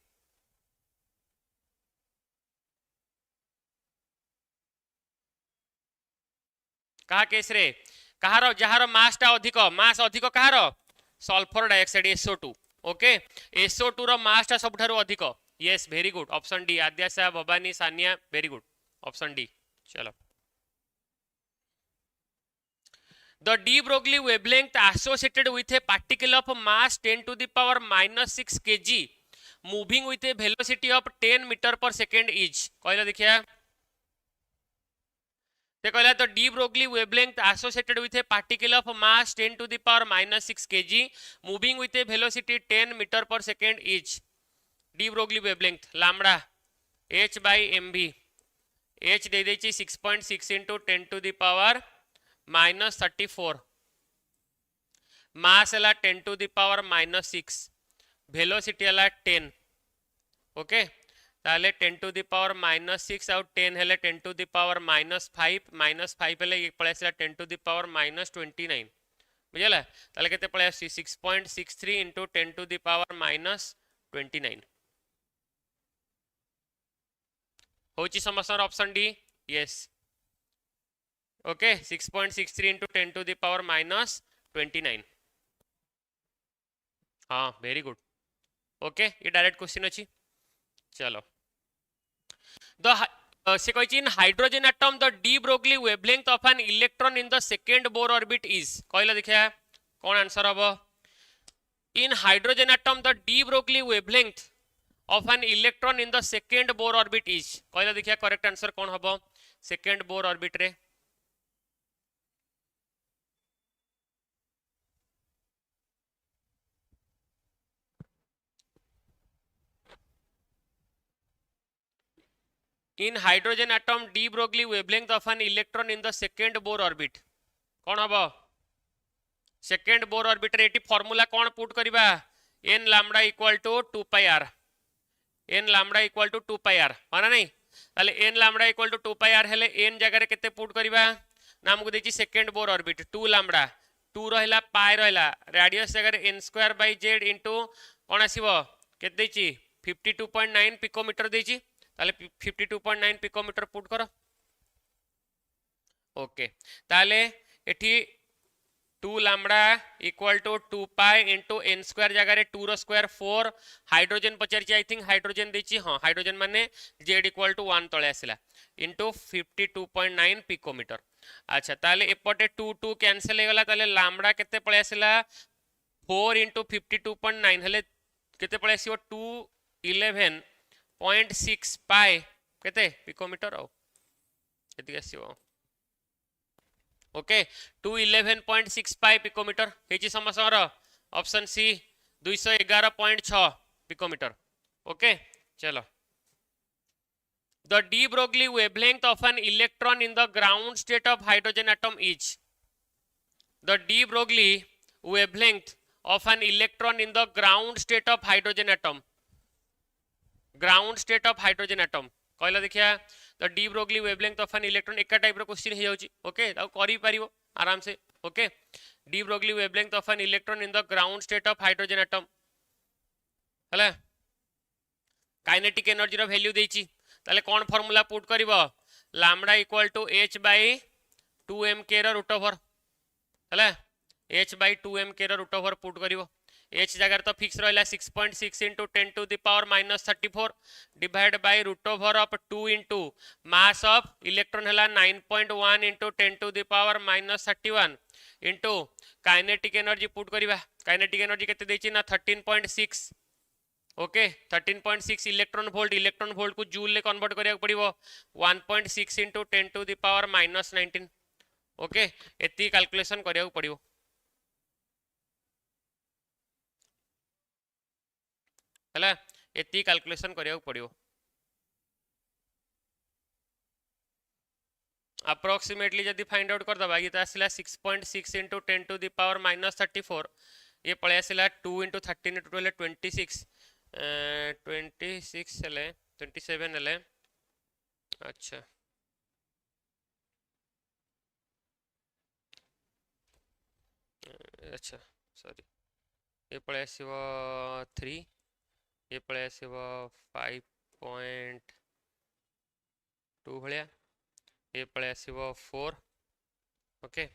कहा केस रे कहार जहार मास टा अधिक कहार sulphur dioxide SO2 okay SO2 रो मास टा सबठारो अधिक yes very good option D Adyasha Bhavani Sania very good option D चलो The de Broglie wavelength associated with a particle of mass 10 to the power minus 6 kg moving with a velocity of 10 meter per second is कहला देखिया ते कहला तो de Broglie wavelength associated with a particle of mass 10 to the power minus 6 kg moving with a velocity 10 meter per second is de Broglie wavelength lambda h by mv h they देची 6.6 into 10 to the power -34 मास है 10 to the power -6 velocity है 10 okay ताले 10 to the power -6 और 10 है 10 to the power -5 है ये पड़े 10 to the power -29 बुझला ताले केते पड़े 6.63 into 10 to the power -29 होची समस्या option D yes okay 6.63 into 10 to the power -29 हाँ वेरी गुड ओके ये डायरेक्ट क्वेश्चन अच्छी चलो से कही in hydrogen atom the de Broglie wavelength of an electron in the second Bohr orbit is कहला देखिया कौन आंसर हम in hydrogen atom the de Broglie wavelength of an electron in the second Bohr orbit is कहला देखिया correct answer कौन हम second Bohr orbit रे in hydrogen atom de Broglie wavelength of an electron in the second Bohr orbit कौन हबो second Bohr orbit रे एटी formula कौन पुट करिबा n lambda equal to 2 pi r n lambda equal to 2 pi r माना नहीं ताले n lambda equal to 2 pi r हेले n जगह रे केते पुट करिबा ना हमको देची सेकेंड बोर ऑर्बिट 2 लैम्बडा 2 रहला पाई रहला रेडियस जगह रे n square by z into कौन आसीबो केते देची 52.9 पिकोमीटर देची ताले 52.9 पिकोमीटर पुट करो ओके ताले एठी 2 lambda equal to 2 pi into n square जगह रे 2 रो स्क्वायर 4 हाइड्रोजन पचारची आई थिंक हाइड्रोजन देची हां हाइड्रोजन माने z इक्वल टू 1 तळे आसिला इनटू 52.9 पिकोमीटर अच्छा ताले एपटे 2 2 कैंसिल हे गला ताले लैम्बडा केते पळे आसिला 4 इनटू 52.9 हेले केते पळे आसीबो 211.6 पाई केते पिकोमीटर आओ केते आसीबो ओके 211.6 पाई पिकोमीटर हेची समस्या रो ऑप्शन सी 211.6 पिकोमीटर ओके चलो the de Broglie wavelength of an electron in the ground state of hydrogen atom is the de Broglie wavelength of an electron in the ground state of hydrogen atom कहला देखिया तो de Broglie wavelength of an electron एक type रो question हे जाउची okay ताऊ करि परिबो आराम से okay de Broglie wavelength of an electron in the ground state of hydrogen atom हला काइनेटिक एनर्जी रो वैल्यू देची ताले कोन फार्मूला पुट करिवो lambda equal to h by 2m k रो रूट ओवर हला h बाय 2m k रो root over put करिवो h जगह तो फिक्स रहला 6.6 into 10 to the power -34 divide by root over of 2 into mass of electron हला 9.1 into 10 to the power -31 into kinetic energy put करिवा kinetic energy केते देची ना 13.6 ओके 13.6 इलेक्ट्रॉन वोल्ट को जूल ले कन्वर्ट करिया पड़िबो 1.6 into 10 to the power minus 19 okay एती कैलकुलेशन करिया पड़िबो हला एती कैलकुलेशन करिया पड़िबो अप्रोक्सीमेटली जदि फाइंड आउट कर दबा ये तो आसिला 6.6 into 10 to the power minus 34 ये पळे आसिला 2 into 13 into 12 26 26 हेले 27 हेले अच्छा अच्छा सॉरी ये पळे आसीबो 3 ये पळे आसीबो 5.2 भलिया ये पळे आसीबो 4 ओके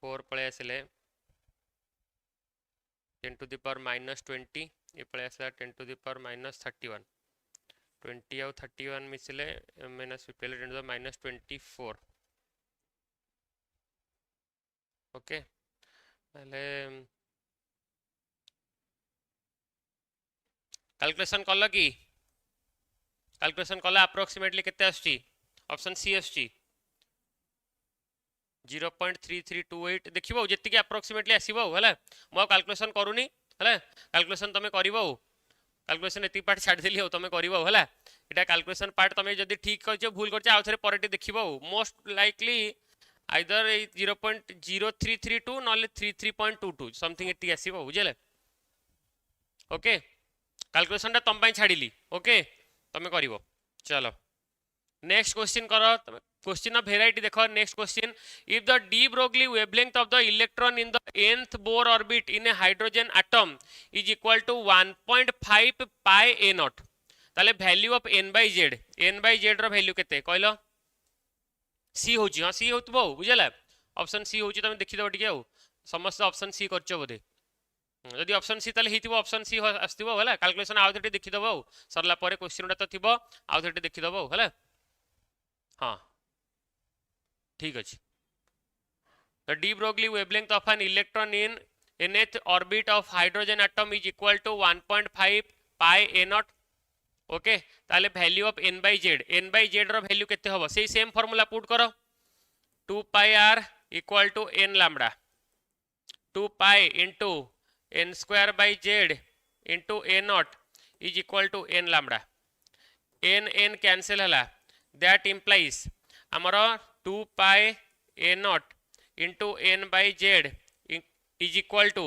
4 पळे आसिले 10 to the power minus 20 ये पळे आसला 10 to the power minus 31 20 आउ 31 मिसिले minus 50 10 to the minus 24 okay पहले कैलकुलेशन कल कि कैलकुलेशन कला अप्रोक्सीमेटली केते आछी ऑप्शन सी आछी 0.3328 देखिबो जेति कि अप्रोक्सीमेटली आसीबो हला मो कैलकुलेशन करूनी हला कैलकुलेशन तमे करिवो कैलकुलेशन एति पार्ट छाड़ देली हो तमे करिवो हला एटा कैलकुलेशन पार्ट तमे जदी ठीक करछो भूल करछो आ थरे परटे देखिबो मोस्ट लाइकली आइदर 0.0332 नले 33.22 समथिंग एति आसीबो बुझले ओके कैलकुलेशन ता तम पई छाडिली ओके तमे करिवो चलो नेक्स्ट क्वेश्चन करो क्वेश्चन ऑफ वेराइटी देखो next question if the de Broglie wavelength of the electron in the nth Bohr orbit in a hydrogen atom is equal to 1.5 pi a naught ताले value of n by z रो value केते कहलो सी होची हां सी होतबो बुझला option C होची तमे देखि दबो टिके समस्त ऑप्शन सी करछो बोधे यदि ऑप्शन सी ताले हितिबो ऑप्शन सी आस्तिबो हला कैलकुलेशन आउ थेटे देखि दबो सरला परे क्वेश्चन तो थिबो आउ थेटे देखि दबो हला हाँ ठीक अच्छे the de Broglie wavelength of an electron in nth orbit of hydrogen atom is equal to 1.5 pi a naught okay ताले value of n by z रो वैल्यू केते होबो सेही सेम फार्मूला पुट करो 2 pi r equal to n lambda 2 pi into n square by z into a naught is equal to n lambda n cancel हला that implies amaro 2 pi a naught into n by z is equal to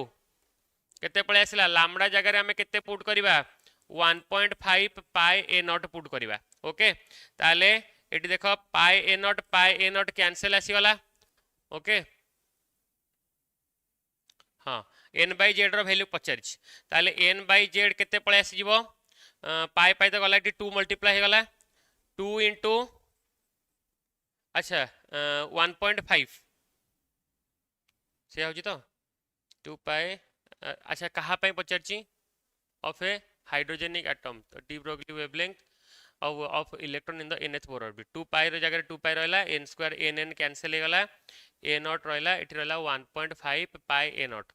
केते पळे आसिला lambda जगह रे हमें केते put करिबा 1.5 pi a naught put करिबा okay ताले एटी देखो pi a naught कैंसिल आसी गला ओके हां n by z रो वैल्यू पचारिछ ताले n by z केते पळे आसी जिवो pi pi तो गला एटी 2 मल्टीप्लाई हे गला 2 into अच्छा 1.5 से होची तो 2 पाई अच्छा कहा पे पचारची ऑफ ए हाइड्रोजेनिक एटम तो de Broglie wavelength of electron in the nth Bohr orbit 2 pi रो जगह 2 पाई रहला n स्क्वायर n कैंसिल हे गला a नॉट रहला एठी रहला 1.5 pi a not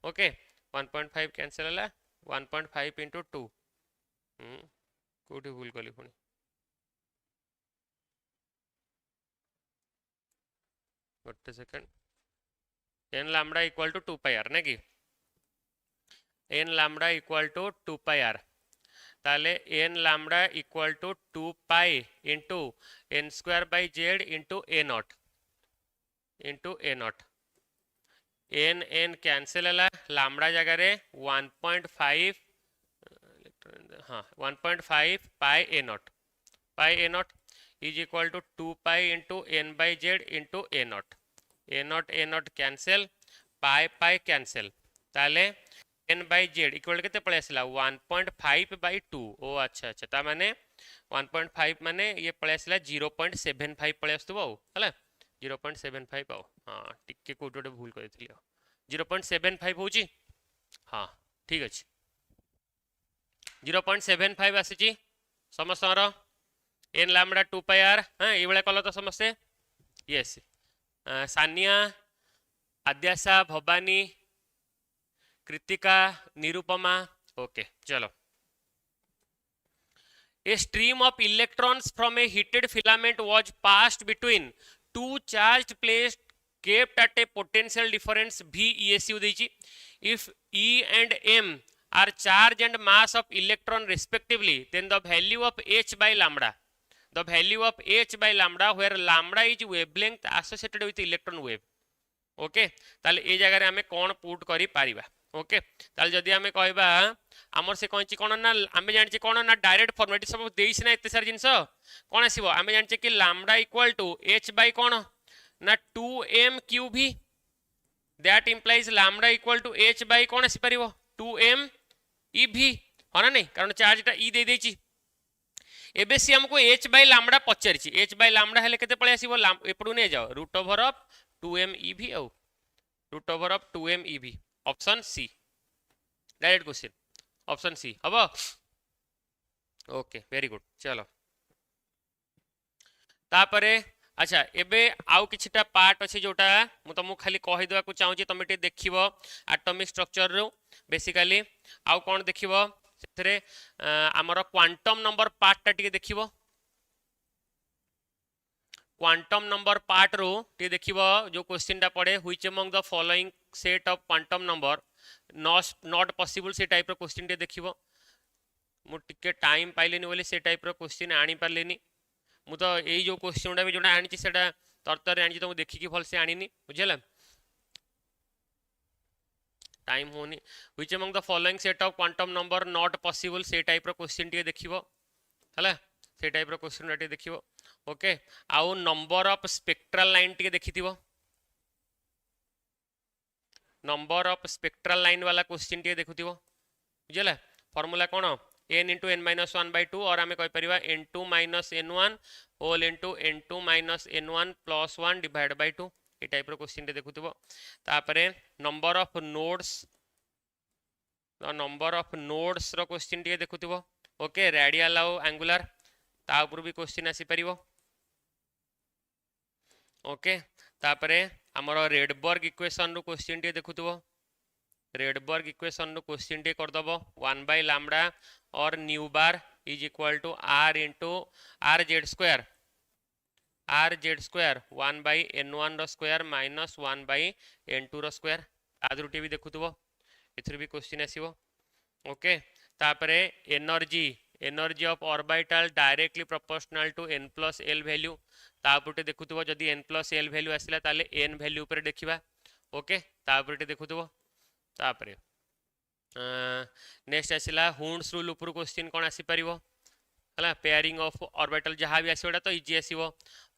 okay 1.5 cancel होला 1.5 into 2 कोठी भूल कली पुनी गोटे second n lambda equal to 2 pi r ना कि n lambda equal to 2 pi r ताले n lambda equal to 2 pi into n square by z into a not n cancel हला लैम्डा जगह रे 1.5 हां 1.5 pi a not is equal to 2 pi into n by z into a naught cancel pi cancel ताले n by z equal केते पळे आसिला 1.5 by 2 ओ अच्छा अच्छा ता माने 1.5 माने ये पळे आसिला 0.75 पळे आस्तबो हला 0.75 आओ हां टिके कोटोडे भूल करथिली 0.75 होची हां ठीक अछि 0.75 आसीची समस्तरा n लैम्डा 2 पाई r हां ए बेला कलो तो समस्ते यस सानिया आद्याशा भवानी कृतिका निरुपमा ओके चलो A stream of electrons from a heated filament was passed between two charged plates kept at a potential difference V ESU देची. If E and M are charge and mass of electron respectively, then the value of H by lambda, the value of H by lambda, where lambda is wavelength associated with electron wave. Okay ताले ए जगह रे हमें कौन put करी Paribas. Okay ताले जदी हमें कहबा हमर से कहछि कोन ना हमें जानछि कोन ना डायरेक्ट फॉर्मेट सब देइछ ना एते सार जिंस कोन आसीबो हमें जानछि कि lambda equal to h by कोन ना 2m qv, that implies lambda equal to h by कोन आसी परिबो 2m ev हो ना नहीं कारण चार्जटा e दे देछि. एबे सी हमको h बाय लैम्डा पचरछि. h बाय लैम्डा हेले केते पळे आसीबो एपडू ने जाओ root over of 2m ev आउ root over of 2m ev. Option C direct question option C अब. Okay very good. चलो तापरे अच्छा एबे आउ किछटा पार्ट अछि जोटा मु तुमको खाली कहि देबा को चाहू छी तुम टे देखिबो एटॉमिक स्ट्रक्चर रो बेसिकली आउ कोन देखिबो सेथरे हमर क्वांटम नंबर पार्ट टा टिके देखिबो. क्वांटम नंबर पार्ट रो टे देखिबो जो क्वेश्चन टा पड़े which among the following set of quantum number not possible से टाइप रो क्वेश्चन टे देखिबो. मु टिके टाइम पाइलेनी बोले से टाइप रो क्वेश्चन आनी पारलेनी. मु तो एई जो क्वेश्चन भी जोटा आनी सेटा तरतर आनी तो देखि कि भल से आनीनी बुझला टाइम होनी. Which among the following set of quantum number not possible से टाइप रो क्वेश्चन टे देखिबो हला से टाइप रो क्वेश्चन टे देखिबो. ओके आउ नंबर ऑफ स्पेक्ट्रल लाइन टे देखिथिबो. नंबर ऑफ स्पेक्ट्रल लाइन वाला क्वेश्चन टे देखुथिबो बुझला. Formula cone n into n minus 1 by 2 और हमें कहि परिबा n2 minus n1 whole into n2 minus n1 plus 1 divided by 2 ए टाइप रो क्वेश्चन टे देखुथिबो. तापरे नंबर ऑफ नोड्स रो क्वेश्चन टे देखुथिबो. ओके रेडियल आउ एंगुलर ता ऊपर भी क्वेश्चन आसी परिबो. ओके तापरे हमर रेडबर्ग इक्वेशन रो क्वेश्चन टे देखुथिबो. रेडबर्ग इक्वेशन रो क्वेश्चन टे कर दबो 1 by lambda और nu bar is equal to r into rz square 1 by n1 रो स्क्वायर माइनस 1 by n2 रो स्क्वायर आदरुटी भी देखुथबो एथरे भी क्वेश्चन आसीबो. ओके तापरे energy of orbital directly proportional to n plus l value तापटे देखुथबो. जदी n plus l वैल्यू आसिला ताले n वैल्यू ऊपर देखिबा. ओके तापटे देखुथबो. तापरे नेक्स्ट आसिला हुन्स रूल ऊपर क्वेश्चन कोन आसी परिबो हला पेयरिंग ऑफ ऑर्बिटल जहां भी आसीबा तो इजी आसीबो.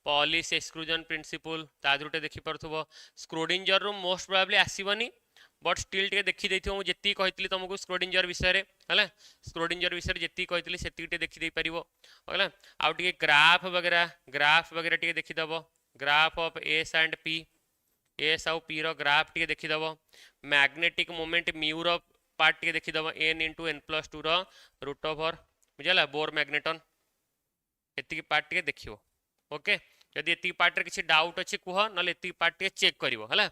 पॉलिश एक्सक्लूजन प्रिंसिपल तादरुटे देखि परथबो. स्क्रोडिंजर रो मोस्ट प्रोबेबली आसीबनी बट स्टिल टे देखि दैथियो मु जेती कहितली तुमको स्क्रोडिंजर विषय रे हला स्क्रोडिंजर विषय जेती कहितली सेती टे देखि दै परिबो हला. आउ टे ग्राफ वगैरह टे देखि दबो. Graph of s and p s आउ p रो ग्राफ टे देखि दबो. मैग्नेटिक मोमेंट म्यू रो पार्ट टे देखि दबो n into n plus 2 रो रूट ओवर बुझला बोर मैग्नेटन एती पार्ट टे देखियो. ओके जदि एती पार्ट रे किछि डाउट अछि कुह नले एती पार्ट टे चेक करिवो हला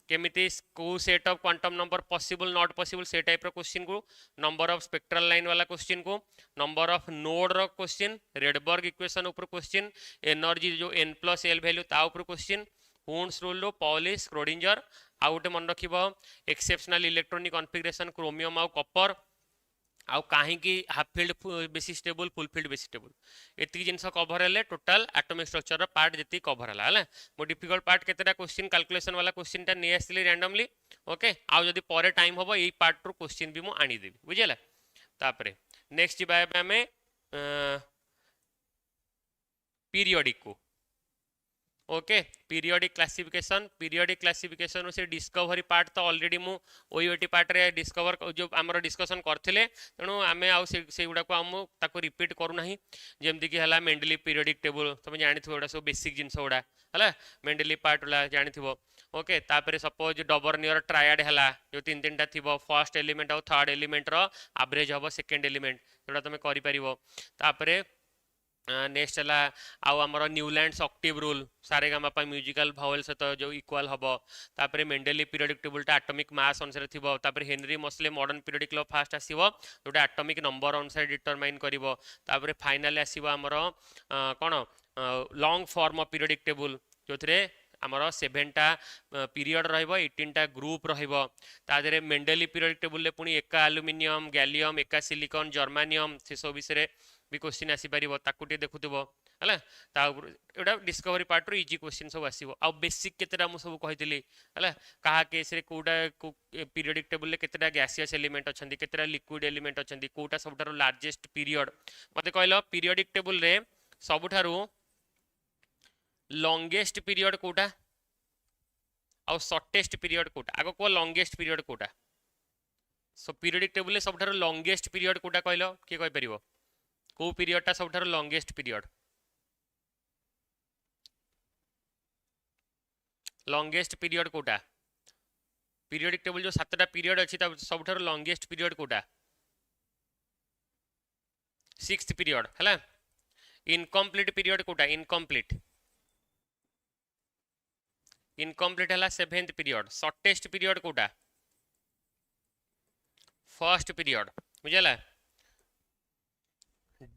केमिति को set of quantum number possible not possible से टाइप रो क्वेश्चन को नंबर ऑफ स्पेक्ट्रल लाइन वाला क्वेश्चन को नंबर ऑफ नोड रो क्वेश्चन रेडबर्ग इक्वेशन ऊपर क्वेश्चन एनर्जी जो n plus l वैल्यू ता ऊपर क्वेश्चन हुन्स रूल रो पॉलिश स्क्रोडिंजर आउ गोटे मन रखिबो एक्सेप्शनल इलेक्ट्रॉनिक कॉन्फिगरेशन क्रोमियम आउ कॉपर आउ काहे की हाफ फील्ड बेसी स्टेबल फुल फील्ड बेसी स्टेबल एती जिंस कवर हेले टोटल एटॉमिक स्ट्रक्चर पार्ट जति कवर हला हला. मो डिफिकल्ट पार्ट केतेटा क्वेश्चन कैलकुलेशन वाला क्वेश्चन टा नै आस्तिली रैंडमली. ओके आउ जदि परे टाइम होबो एई पार्ट रो क्वेश्चन भी मो आनी देबी बुझिला. तापरे नेक्स्ट बाय हमें पीरियोडिक को. ओके पीरियोडिक क्लासिफिकेशन से डिस्कवरी पार्ट तो ऑलरेडी मु ओईओटी पार्ट रे डिस्कवर जो हमर डिस्कशन करथिले तेणु आमे आउ से गुडा को हम ताको रिपीट करू नाही. जेमति कि हला मेंडली पीरियोडिक टेबल तुम जानि थो एडा सब बेसिक जिंस ओडा हला मेंडली पार्ट ला जानि थो. ओके तापरे सपोज डबर्नियर ट्रायड हला जो तीन तीनटा थिबो फर्स्ट एलिमेंट और थर्ड एलिमेंट रो एवरेज हबो सेकंड एलिमेंट जोडा तुम करि परिबो. तापरे नेक्स्ट है आउ आमर न्यूलैंड्स ऑक्टिव रूल सारे गामा म्यूजिकल भावेल सहित जो इक्वाल हम तापर मेंडेली पीरियोडिक टेबुलटा एटॉमिक मास अनुसार थी तापर Henry Moseley modern periodic law first आसीबो जोटा एटॉमिक नंबर अनुसार डिटरमाइन करिवो तापर फाइनली आसीबो आमर कोन long form of periodic table जो थे आमर 7टा पीरियड रहिबो 18टा ग्रुप रहिबो तादरे मेंडेली पीरियोडिक टेबुल ले पुनी एका एल्युमिनियम गैलियम एका सिलिकॉन जर्मानियम से सब विषय भी क्वेश्चन आसी पारिबो ताकू टे देखुथिबो हला ता एटा डिस्कवरी पार्ट रो इजी क्वेश्चन सब आसीबो आ बेसिक केतेटा मु सब कहितली हला कहा केस रे कोटा पीरियोडिक टेबुल ले केतेटा गैसियस एलिमेंट अछंदी केतेटा लिक्विड एलिमेंट अछंदी कोटा सबठारो लार्जेस्ट पीरियड मते कहलो पीरियोडिक टेबुल रे सबठारो लॉन्गेस्ट पीरियड कोटा आ शॉर्टेस्ट पीरियड कोटा आगो को लॉन्गेस्ट पीरियड कोटा सो पीरियोडिक टेबुल ले सबठारो लॉन्गेस्ट पीरियड कोटा कहलो के कहि परिबो को पीरियडटा सबठारो लॉन्गेस्ट पीरियड लॉन्गेस्ट पीरियड कोटा पीरियोडिक टेबुल जो 7टा पीरियड अछि त सबठारो लॉन्गेस्ट पीरियड कोटा 6th पीरियड हला इनकम्प्लीट पीरियड कोटा इनकम्प्लीट इनकम्प्लीट हला 7th पीरियड शॉर्टेस्ट पीरियड कोटा फर्स्ट पीरियड बुझला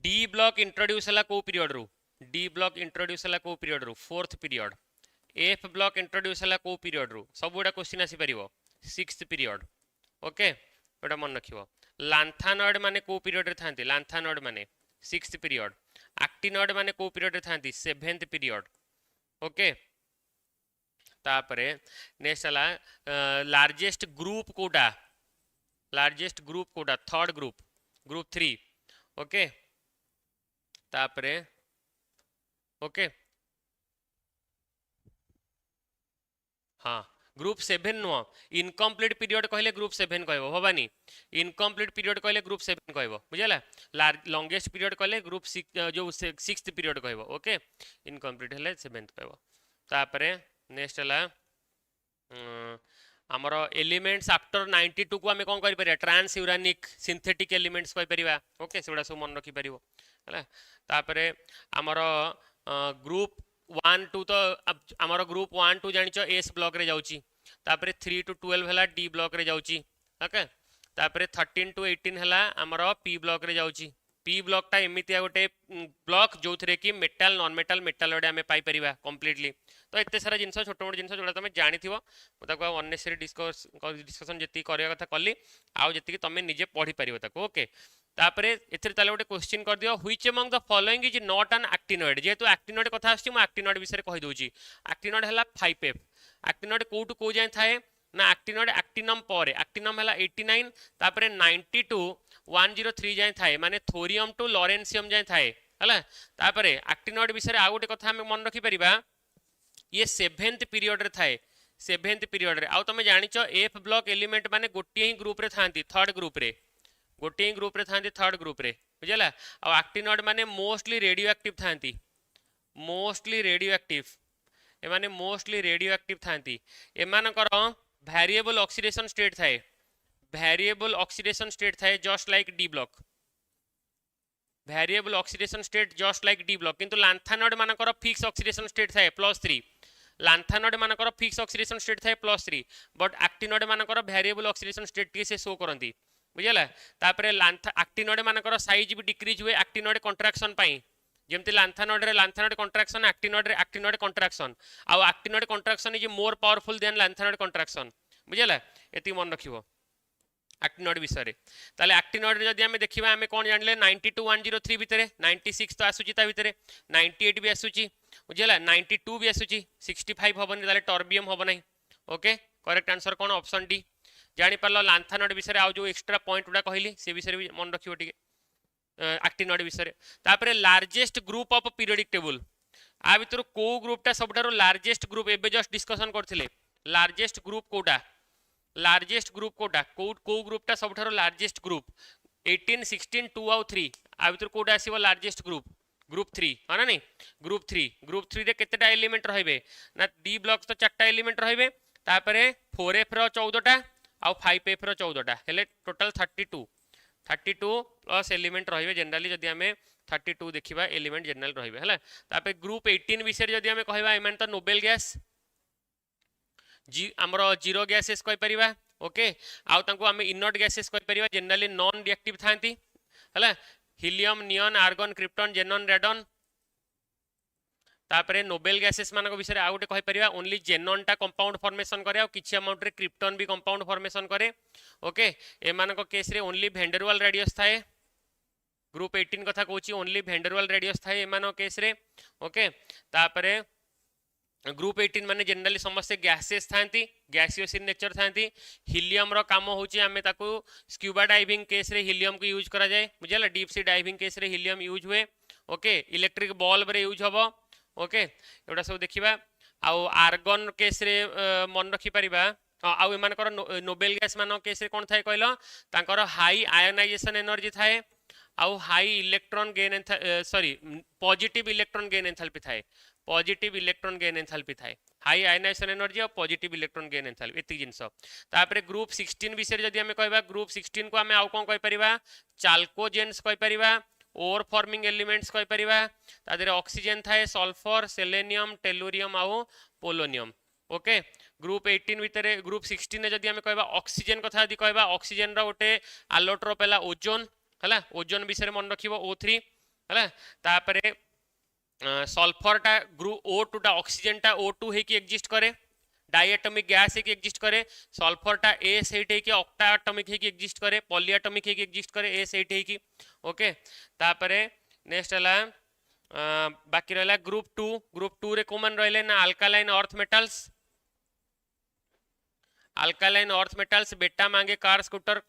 डी ब्लॉक इंट्रोड्यूस हला को पीरियड रू डी ब्लॉक इंट्रोड्यूस हला को पीरियड रू 4th period F block introduce हला को पीरियड रू सब गुडा क्वेश्चन आसी परिबो 6th पीरियड ओके एटा मन रखिबो लांथानॉइड माने को पीरियड रे थांती लांथानॉइड माने 6th पीरियड एक्टिनॉइड माने को पीरियड रे थांती 7th पीरियड ओके तापरे नेक्स्ट हला लार्जेस्ट ग्रुप कोडा लार्जेस्ट ग्रुप कोडा थर्ड ग्रुप 3 ओके तापरे ओके हाँ ग्रुप 7 नुह इनकम्प्लीट पीरियड कहले ग्रुप 7 कहबो भवानी इनकम्प्लीट पीरियड कहले ग्रुप 7 कहबो बुझला लॉन्गेस्ट पीरियड कहले ग्रुप 6 जो 6th पीरियड कहबो ओके इनकम्प्लीट हले 7th कहबो तापरे नेक्स्ट हला आमर एलिमेंट्स आफ्टर 92 को आमे कोन करि परिया ट्रांस यूरानिक सिंथेटिक एलिमेंट्स कहि परिबा ओके सेडा सब मन रखि परिबो हला तापरे आमर ग्रुप 1 2 तो आमर ग्रुप 1 2 जानिचो एस ब्लॉक रे जाउची तापरे 3 to 12 हला डी ब्लॉक रे जाउची ओके तापरे 13 to 18 हला आमर पी ब्लॉक रे जाउची पी ब्लॉक टा एमितिया गोटे ब्लॉक जो थे कि मेटाल नॉन मेटाल मेटालोड आमे पाई परिबा कंप्लीटली तो एते सारा जिंस छोट मोट जिंस जोड़ा तुम जानी थी मुझे अननेसेसरी डिस्कशन जी करवा कथा कली आउ जी तुम निजे पढ़ी पार ओके तापर एथरे गोटे क्वेश्चन कर दियो which among the following is not an actinoid जेहेतु एक्टिनॉइड कथा आछि मु एक्टिनॉइड विषय कहि दोची एक्टिनॉइड हला 5f एक्टिनॉइड कोटू को जाय थाए ना एक्टिनॉइड एक्टिनम पर एक्टिनम हला 89 तापर 92 103 जाय थाए माने थोरियम टू लॉरेंशियम जाय थाए हला तापर एक्टिनॉइड विषय आ गोटे कथा हम मन रखि परिबा ये 7th पीरियड रे थाए 7th पीरियड रे आ तुम जानिचो एफ ब्लॉक एलिमेंट माने गोटे ही ग्रुप रे थांती थर्ड ग्रुप रे गोटे ही ग्रुप रे थांती थर्ड ग्रुप रे बुझला आ एक्टिनॉइड माने मोस्टली रेडियो एक्टिव थांती मोस्टली रेडियो एक्टिव ए माने मोस्टली रेडियो एक्टिव थांती ए मानकर वेरिएबल ऑक्सीडेशन स्टेट थाए वेरिएबल ऑक्सीडेशन स्टेट थाए just like D block variable oxidation state just like D block किंतु लांथानॉइड मानकर फिक्स ऑक्सीडेशन स्टेट थाए +3 लांथानॉइड मानकर फिक्स ऑक्सीडेशन स्टेट थाए +3 बट एक्टिनॉइड मानकर वेरिएबल ऑक्सीडेशन स्टेट के से शो करंती बुझला तापर एक्टिनॉइड मानकर साइज भी डिक्रीज हुए एक्टिनॉइड कंट्राक्शन पाई जेमति लांथानॉइड कंट्राक्शन एक्टिनॉइड कंट्राक्शन आ actinoid contraction is more powerful than lanthanoid contraction बुझला एति मन रखिबो एक्टिनॉइड विषय ताले एक्टिनॉइड जदि हमें देखिबा हमें कोन जानले 92 103 भितरे 96 तो आसुची ता भितरे 98 भी आसुची बुझला 92 भी आसुची 65 हबनी ताले टर्बियम हबो नै ओके करेक्ट आंसर कोन ऑप्शन डी जानि पारलो लांथानॉइड विषय आ जो एक्स्ट्रा पॉइंट उडा कहली से विषय भी मन रखिबो ठीक एक्टिनॉइड विषय तापरे largest group of periodic table आ भितर को ग्रुपटा सबठारो लार्जेस्ट ग्रुप एबे जस्ट डिस्कशन करथिले लार्जेस्ट ग्रुप कोडा लार्जेस्ट ग्रुप कोडा को ग्रुपटा सबठारो लार्जेस्ट ग्रुप 18 16 2 और 3 आ भितर कोडा आसीबो लार्जेस्ट ग्रुप 3 है ना नहीं ग्रुप 3 रे केतेटा एलिमेंट रहबे ना डी ब्लॉक तो 4टा एलिमेंट रहबे तापरे 4f रो 14टा आ 5f रो 14टा हेले टोटल 32 प्लस एलिमेंट रहबे जनरली जदि हमें 32 देखिबा एलिमेंट जनरल रहिबे हला। तापे ग्रुप 18 विषय जदि हमें कहबा एमान तो नोबेल गैस जी हमरो जीरो गैसेस कहि परिबा ओके। आउ तांको हमें इनर्ट गैसेस कहि परिबा जनरली नॉन रिएक्टिव थांती हला। Helium neon argon krypton जेनन रेडन। तापरे नोबेल गैसेस मानक विषय आ गोटे कहि परिबा ओनली जेनन टा कंपाउंड फॉर्मेशन करे आ किछि अमाउंट रे क्रिप्टन भी कंपाउंड फॉर्मेशन करे ओके। ए मानक केस रे ओनली भेंडरवाल रेडियस थाए। ग्रुप 18 कथा कहूची ओनली भेंडरवाल रेडियस थाए ए मानक केस रे ओके। तापरे ग्रुप 18 माने जनरली समस्त गैसेस थांती गैसियस इन नेचर थांती। हीलियम रो काम होची हमें ताकू स्क्यूबा डाइविंग केस रे हीलियम को यूज करा जाए बुझला। डीप सी डाइविंग केस रे हीलियम यूज हुए ओके। इलेक्ट्रिक बल्ब रे यूज हबो ओके। एटा सब देखिबा आउ आर्गन केस रे मन रखि परिबा आउ एमानकर नोबेल गैस मान केस रे कोन थाए कहलो तांकर हाई आयोनाइजेशन एनर्जी थाए आउ high electron gain sorry positive electron gain enthalpy थाए। पॉजिटिव इलेक्ट्रॉन गेन एंथैल्पी थाए हाई आयोनाइजेशन एनर्जी और पॉजिटिव इलेक्ट्रॉन गेन एंथैल्पी एति जिंस। तापरे ग्रुप 16 विषय जदि हमें कहबा ग्रुप 16 को हमें आउ कोन कहि परिबा चाल्कोजेन्स कहि परिबा ओर फॉर्मिंग एलिमेंट्स कहि परिबा। तादरे ऑक्सीजन थाए सल्फर सेलेनियम टेलुरियम आउ पोलोनियम ओके। ग्रुप 18 भितरे ग्रुप 16 जदि हमें कहबा ऑक्सीजन कथा जदि कहबा ऑक्सीजन रो गोटे आलोट्रोप हला ओजोन हला। ओजोन विषय मन रखिबो O3 हला। तापरे सल्फर टा ग्रुप O2 टा ऑक्सीजन टा O2 हे कि एग्जिस्ट करे डायएटॉमिक गैस है कि एग्जिस्ट करे। सल्फर टा S है कि ऑक्टा एटॉमिक है कि एग्जिस्ट करे पॉली एटॉमिक है कि एग्जिस्ट करे S है कि ओके। तापरे नेक्स्ट हला बाकी रहला ग्रुप 2 रे कॉमन रहले ना alkaline earth metals. Alkaline earth metals बेटा मांगे कार स्कूटर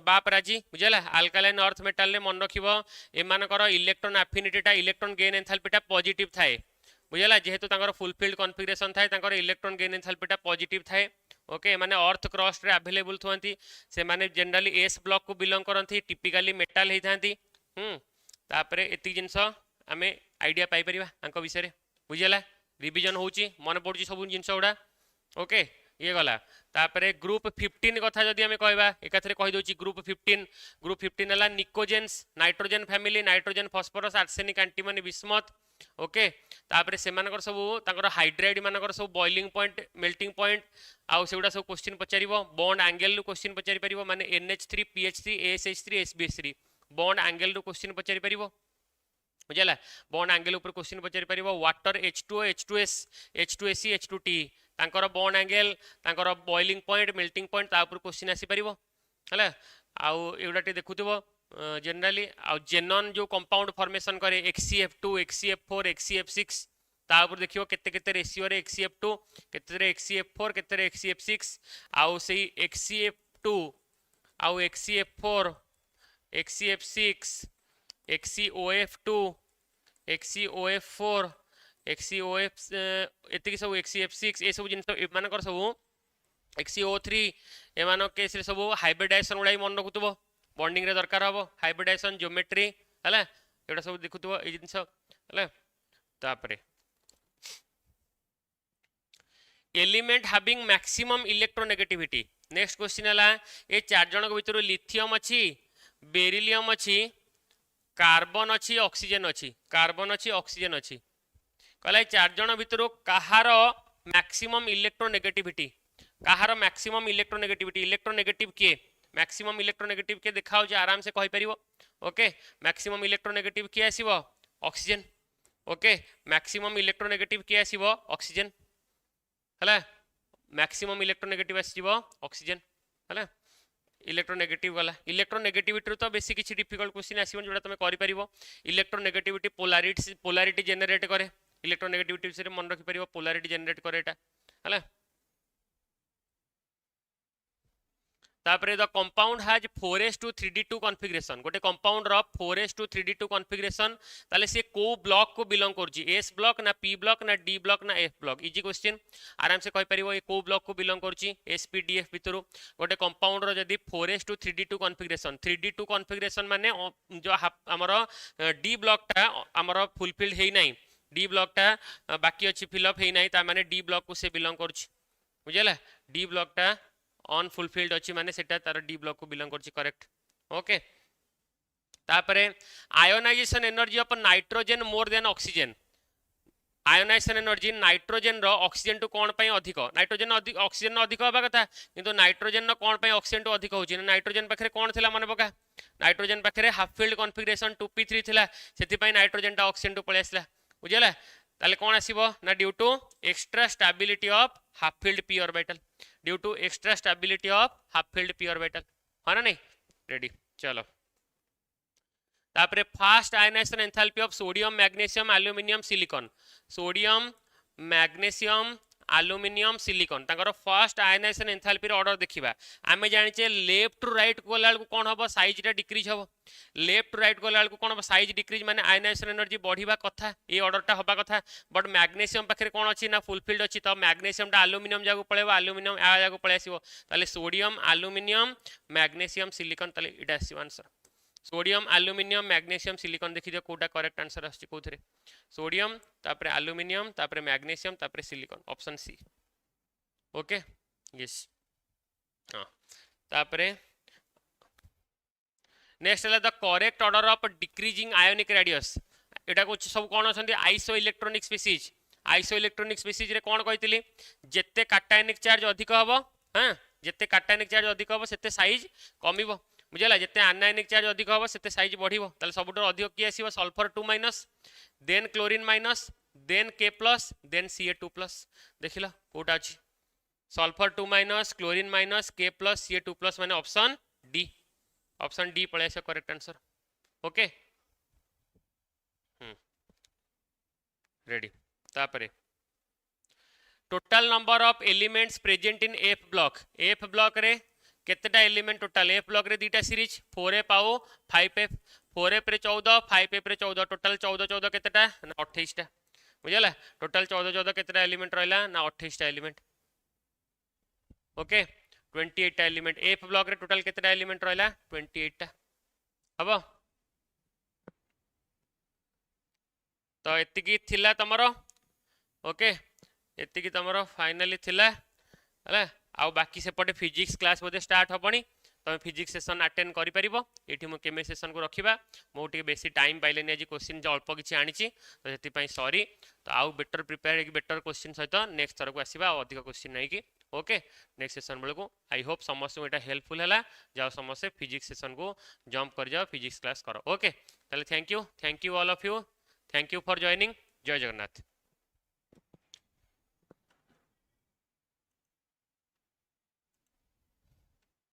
बाप राजी बुझला। अल्कालाइन अर्थ मेटल ने मन रखिबो एमानकर इलेक्ट्रॉन एफिनिटी टा इलेक्ट्रॉन गेन एंथैल्पी टा पॉजिटिव थाए बुझला। जेहेतु तांकर फुलफिल्ड कॉन्फिगरेशन थाए तांकर इलेक्ट्रॉन गेन एंथैल्पी टा पॉजिटिव थाए ओके। माने अर्थ क्रस्ट रे अवेलेबल थुंती से माने जनरली एस ब्लॉक को बिलोंग करंती टिपिकली मेटल हे थांती तापरे एति जिंस हमें आईडिया पाई परिबा तांको विषय रे बुझला। रिवीजन होची मन पड़ची सब जिंस उडा ओके ये गला। तापरे ग्रुप 15 कथा जदि हमें कहबा एकाथरे कहि दोची ग्रुप 15 हला pnictogens nitrogen family nitrogen phosphorus arsenic antimony bismuth okay. तापरे सेमानकर सब तांकर हाइड्राइड मानकर सब बॉइलिंग पॉइंट मेल्टिंग पॉइंट आउ सेउडा सब क्वेश्चन पचारिबो। बॉन्ड एंगल रो क्वेश्चन पचारि परिबो माने NH3 PH3 ASH3 SBH3 bond angle रो क्वेश्चन पचारि परिबो बुझला। बॉन्ड एंगल ऊपर क्वेश्चन पचारि परिबो। Water H2O H2S H2SE H2T तांकर बॉन्ड एंगल तांकर बॉइलिंग पॉइंट मेल्टिंग पॉइंट ता ऊपर क्वेश्चन आसी परिबो हला। आउ एउडाटे देखुथिबो जनरली आउ जेनन जो कंपाउंड फॉर्मेशन करे XCF2 XCF4 XCF6 ता ऊपर देखियो केते केते रेशियो रे XCF2 केते रे XCF4 केते रे XCF6 आउ सेही XCF2 आउ XCF4 XCF6 XCOF2 XCOF4 XCOF एतिक सब XCF6 ए सब जिन मानकर सब XCO3 ए मान केस रे सब हाइब्रिडाइजेशन उड़ाई मन रखुतबो बॉन्डिंग रे दरकार हबो हाइब्रिडाइजेशन ज्योमेट्री हला एटा सब देखुतबो ए जिंस हला। तापरे element having maximum electronegativity next question हला ए चार जन के भीतर लिथियम अछि बेरिलियम अछि कार्बन अछि ऑक्सीजन अछि कार्बन अछि ऑक्सीजन अछि कहला चार जन भीतर कहार मैक्सिमम इलेक्ट्रोनेगेटिविटी कहार मैक्सिमम इलेक्ट्रोनेगेटिविटी इलेक्ट्रोनेगेटिव के मैक्सिमम इलेक्ट्रोनेगेटिव के देखाओ जे आराम से कहि परिबो ओके। मैक्सिमम इलेक्ट्रोनेगेटिव के आसीबो ऑक्सीजन ओके। मैक्सिमम इलेक्ट्रोनेगेटिव के आसीबो ऑक्सीजन हला। मैक्सिमम इलेक्ट्रोनेगेटिव आसीबो ऑक्सीजन हला। इलेक्ट्रोनेगेटिव वाला इलेक्ट्रोनेगेटिविटी तो बेसी किछि डिफिकल्ट क्वेश्चन आसीबो जोटा तमे करि परिबो। इलेक्ट्रोनेगेटिविटी पोलैरिटी जनरेट करे इलेक्ट्रोनेगेटिविटी से मन रखि परिबो पोलैरिटी जनरेट करे एटा हला। तापरे the compound has 4s2 3d2 configuration गोटे कंपाउंड रो 4s2 3d2 कॉन्फ़िगरेशन ताले से को ब्लॉक को बिलोंग करछि S ब्लॉक ना P ब्लॉक ना D ब्लॉक ना F ब्लॉक इजी क्वेश्चन आराम से कहि परिबो ए को ब्लॉक को बिलोंग करछि SPDF भितरु गोटे कंपाउंड रो जदी 4s2 3d2 कॉन्फ़िगरेशन माने जो हमर D ब्लॉक ता हमर फुलफिल्ड हेइ नै D ब्लॉक ता बाकी अछि फिल अप हेइ नै ता माने D ब्लॉक को से बिलोंग करछि बुझला। D ब्लॉक ता अनफुलफिल्ड अछि माने सेटा तार D ब्लॉक को बिलोंग करछि करेक्ट ओके। तापरे ionisation energy of nitrogen more than oxygen ionisation energy nitrogen रो ऑक्सीजन टू कोन पई अधिक नाइट्रोजन अधिक ऑक्सीजन अधिक होबा कथा किंतु नाइट्रोजन रो कोन पई ऑक्सीजन टू अधिक होची नाइट्रोजन पाखरे कोन थिला मन पका नाइट्रोजन पाखरे हाफ फील्ड कॉन्फिगरेशन 2p3 थिला सेति पई नाइट्रोजन टा ऑक्सीजन टू पळे आसला बुझिला ताले कोन आसीबो ना due to extra stability of half filled p orbital due to extra stability of half filled p orbital है ना नहीं रेडी चलो तापरे first ionisation enthalpy of sodium magnesium aluminium silicon sodium magnesium aluminium silicon ताकर first ionisation enthalpy रे order देखिबा आमे जानिचे लेफ्ट टू राइट गोलाल को कोन हबो साइज रे डिक्रीज हबो लेफ्ट टू राइट गोलाल को कोन हबो साइज डिक्रीज माने आयनाइजेशन एनर्जी बढ़िबा कथा ए ऑर्डर टा हबा कथा बट मैग्नीशियम पाखरे कोन अछि ना फुलफिल्ड अछि त मैग्नीशियम टा एल्यूमिनियम जागु पळेबा एल्यूमिनियम आ जागु पळे आसीबो ताले सोडियम एल्यूमिनियम मैग्नीशियम सिलिकॉन ताले इटा आसी answer sodium aluminium magnesium silicon देखि दियो कोटा करेक्ट आंसर आछि कोथरे सोडियम तापरे एल्यूमिनियम तापरे मैग्नीशियम तापरे silicon option C okay yes हां तापरे नेक्स्ट है the correct order of decreasing ionic radius एटा को सब कोन अछंती isoelectronic species isoelectronic species रे कोन कहितली जेते काटायनिक चार्ज अधिक हबो हां जेते काटायनिक चार्ज अधिक हबो सेते साइज कमिबो बुझला जेते आनायनिक चार्ज अधिक हबो सेते साइज बढ़िबो ताले सबुटर अधिक की आसीबो sulphur 2- than chlorine minus than K+ than Ca2+ देखिला कोटा अछि sulphur 2- chlorine minus K+ Ca2+ माने ऑप्शन डी पळे आसे करेक्ट आंसर ओके रेडी तापरे total number of elements present in F block रे केतेटा एलिमेंट टोटल एफ ब्लॉक रे दीटा series 4f आओ 5f 4f रे 14 5f रे 14 टोटल 14 केतेटा ना 28 टा बुझला टोटल 14 केतेटा एलिमेंट रहला ना 28 टा एलिमेंट ओके 28 टा एलिमेंट एफ ब्लॉक रे टोटल केतेटा एलिमेंट रहला 28 टा हबो तो एतिकी थिला तमरो ओके एतिकी तमरो फाइनली थिला हला आउ बाकी सेपटे फिजिक्स क्लास बोधे स्टार्ट हबनी तुम फिजिक्स सेशन अटेंड करि परिबो एठी मो केमिस्ट्री सेशन को रखिबा मो टी बेसी टाइम पाइलेनी आज क्वेश्चन जो अल्प किछि आनिछि तो सेति पई सॉरी तो आउ बेटर प्रिपेयर एक बेटर क्वेश्चन सहित नेक्स्ट थर को आसीबा अधिक क्वेश्चन नै कि ओके नेक्स्ट सेशन बेल को आई होप समस्त एटा हेल्पफुल हला जाओ समस्त फिजिक्स सेशन को जंप कर जाओ फिजिक्स क्लास करो ओके ताले thank you all of you thank you for joining जय जगन्नाथ।